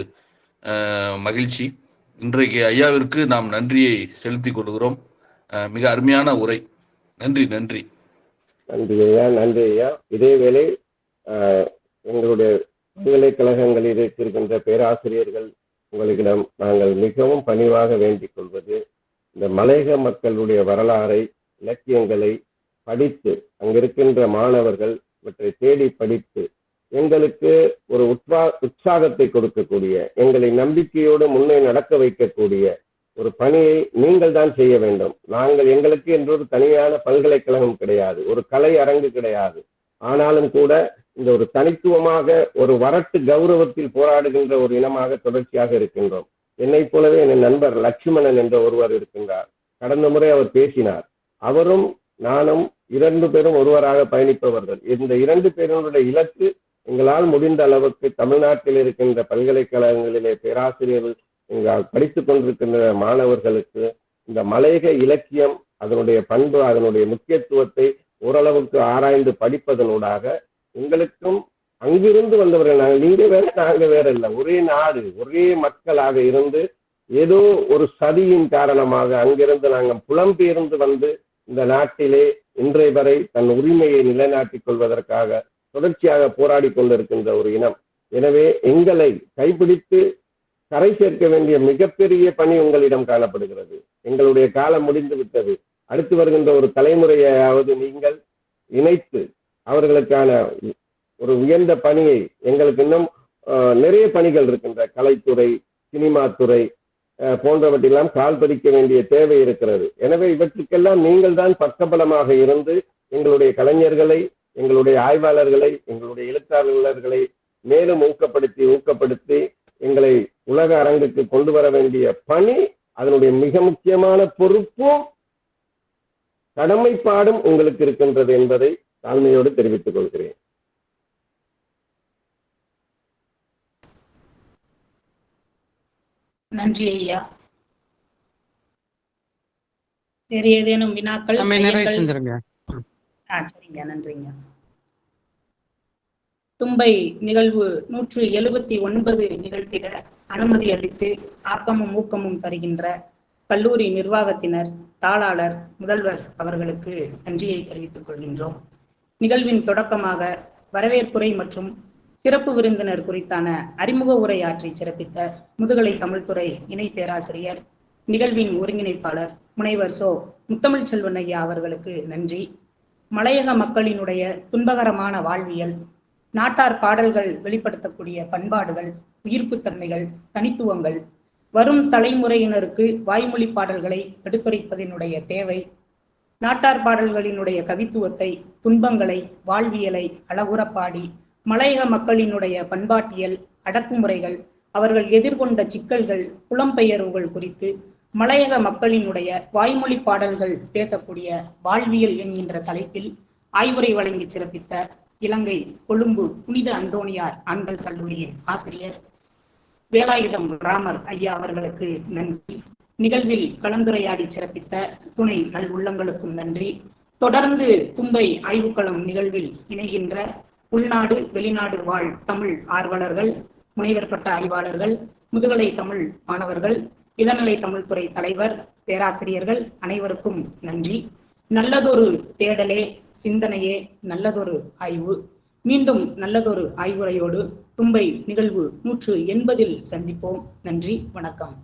Speaker 6: மகிழ்ச்சி. இன்றைக்கு ஐயாவிற்கு நாம் நன்றியை செலுத்திக் கொள்கிறோம். மிக அருமையான உரை. நன்றி நன்றி
Speaker 3: நன்றி ஐயா, நன்றி ஐயா. இதேவேளை எங்களுடைய பல்கலைக்கழகங்களில் இருக்கின்ற பேராசிரியர்கள் உங்களிடம் நாங்கள் மிகவும் பணிவாக வேண்டிக் கொள்வது, இந்த மலையக மக்களுடைய வரலாறை, இலக்கியங்களை படித்து அங்கிருக்கின்ற மாணவர்கள் இவற்றை தேடி படித்து எங்களுக்கு ஒரு உற்சாகத்தை கொடுக்கக்கூடிய, எங்களை நம்பிக்கையோடு முன்னே நடக்க வைக்கக்கூடிய ஒரு பணியை நீங்கள் தான் செய்ய வேண்டும். நாங்கள் எங்களுக்கு என்று ஒரு தனியான பல்கலைக்கழகம் கிடையாது, ஒரு கலை அரங்கு கிடையாது. ஆனாலும் கூட இந்த ஒரு தனித்துவமாக ஒரு வரட்டு கௌரவத்தில் போராடுகின்ற ஒரு இனமாக தொடர்ச்சியாக இருக்கின்றோம். என்னை போலவே என் நண்பர் லட்சுமணன் என்ற ஒருவர் இருக்கின்றார். கடந்த முறை அவர் பேசினார். அவரும் நானும் 2 பேரும் ஒருவராக பயணிப்பவர்கள். இந்த 2 பேருடைய இலக்கு, எங்களால் முடிந்த அளவுக்கு தமிழ்நாட்டில் இருக்கின்ற பல்கலைக்கழகங்களிலே பேராசிரியர்கள் படித்துக் கொண்டிருக்கின்ற மாணவர்களுக்கு இந்த மலையக இலக்கியம், அதனுடைய பண்பு, அதனுடைய முக்கியத்துவத்தை ஓரளவுக்கு ஆராய்ந்து படிப்பதனூடாக உங்களுக்கும் அங்கிருந்து வந்தவர்கள், நீங்க வேற நாங்க வேற இல்லை, ஒரே நாடு ஒரே மக்களாக இருந்து ஏதோ ஒரு சதியின் காரணமாக அங்கிருந்து நாங்கள் புலம்பெயர்ந்து வந்து இந்த நாட்டிலே இன்றைய வரை தன் உரிமையை நிலைநாட்டிக் கொள்வதற்காக தொடர்ச்சியாக போராடி கொண்டிருக்கின்ற ஒரு இனம். எனவே எங்களை கைப்பிடித்து கரை சேர்க்க வேண்டிய மிகப்பெரிய பணி உங்களிடம் காணப்படுகிறது. எங்களுடைய காலம் முடிந்து விட்டது. அடுத்து வருகின்ற ஒரு தலைமுறையாவது நீங்கள் இணைத்து அவர்களுக்கான ஒரு உயர்ந்த பணியை, எங்களுக்கு இன்னும் நிறைய பணிகள் இருக்கின்ற கலைத்துறை, சினிமா துறை போன்றவற்றெல்லாம் கால் பதிக்க வேண்டிய தேவை இருக்கிறது. எனவே இவற்றுக்கெல்லாம் நீங்கள் தான் பக்கபலமாக இருந்து எங்களுடைய கலைஞர்களை, எங்களுடைய ஆய்வாளர்களை, எங்களுடைய எழுத்தாளர்களை மேலும் ஊக்கப்படுத்தி எங்களை உலக அரங்குக்கு கொண்டு வர வேண்டிய பணி, அதனுடைய மிக முக்கியமான பொறுப்பும் கடமைப்பாடும் உங்களுக்கு இருக்கின்றது என்பதை தாழ்மையோடு தெரிவித்துக் கொள்கிறேன்.
Speaker 2: நன்றி ஐயா. வேறு ஏதேனும் வினாக்கள்? சரிங்க, நன்றிங்க. தும்பை நிகழ்வு 179 நிகழ்த்திட அனுமதி அளித்து ஆக்கமும் ஊக்கமும் தருகின்ற கல்லூரி நிர்வாகத்தினர், தாளாளர், முதல்வர் அவர்களுக்கு நன்றியை தெரிவித்துக் கொள்கின்றோம். நிகழ்வின் தொடக்கமாக வரவேற்புரை மற்றும் சிறப்பு விருந்தினர் குறித்தான அறிமுக உரை ஆற்றி சிறப்பித்த முதுகலை தமிழ்துறை இணை பேராசிரியர், நிகழ்வின் ஒருங்கிணைப்பாளர் முனைவர் சோ. முத்தமிழ் செல்வன் ஐயா அவர்களுக்கு நன்றி. மலையக மக்களினுடைய துன்பகரமான வாழ்வியல், நாட்டார் பாடல்கள் வெளிப்படுத்தக்கூடிய பண்பாடுகள், உயிர்ப்புத்தன்மைகள், தனித்துவங்கள், வரும் தலைமுறையினருக்கு வாய்மொழி பாடல்களை எடுத்துரைப்பதனுடைய தேவை, நாட்டார் பாடல்களினுடைய கவித்துவத்தை, துன்பங்களை, வாழ்வியலை அழகுறப்பாடி மலையக மக்களினுடைய பண்பாட்டியல், அடக்குமுறைகள், அவர்கள் எதிர்கொண்ட சிக்கல்கள், புலம்பெயர்வுகள் குறித்து மலையக மக்களினுடைய வாய்மொழி பாடல்கள் பேசக்கூடிய வாழ்வியல் என்கின்ற தலைப்பில் ஆய்வுரை வழங்கி சிறப்பித்த இலங்கை கொழும்பு புனித அந்தோணியார் ஆண்கள் கல்லூரியின் ஆசிரியர் வேலாயுதம் ராமர் ஐயா அவர்களுக்கு நன்றி. நிகழ்வில் கலந்துரையாடி சிறப்பித்த துணை நல் உள்ளங்களுக்கும் நன்றி. தொடர்ந்து தும்பை ஆய்வுக்களம் நிகழ்வில் இணைகின்ற உள்நாடு வெளிநாடு வாழ் தமிழ் ஆர்வலர்கள், முனைவர் பட்ட ஆய்வாளர்கள், முதுகலை தமிழ் மாணவர்கள், இளநிலை தமிழ்துறை தலைவர், பேராசிரியர்கள் அனைவருக்கும் நன்றி. நல்லதொரு தேடலே சிந்தனையே நல்லதொரு ஆய்வு. மீண்டும் நல்லதொரு ஆய்வுரையோடு தும்பை நிகழ்வு 180 சந்திப்போம். நன்றி, வணக்கம்.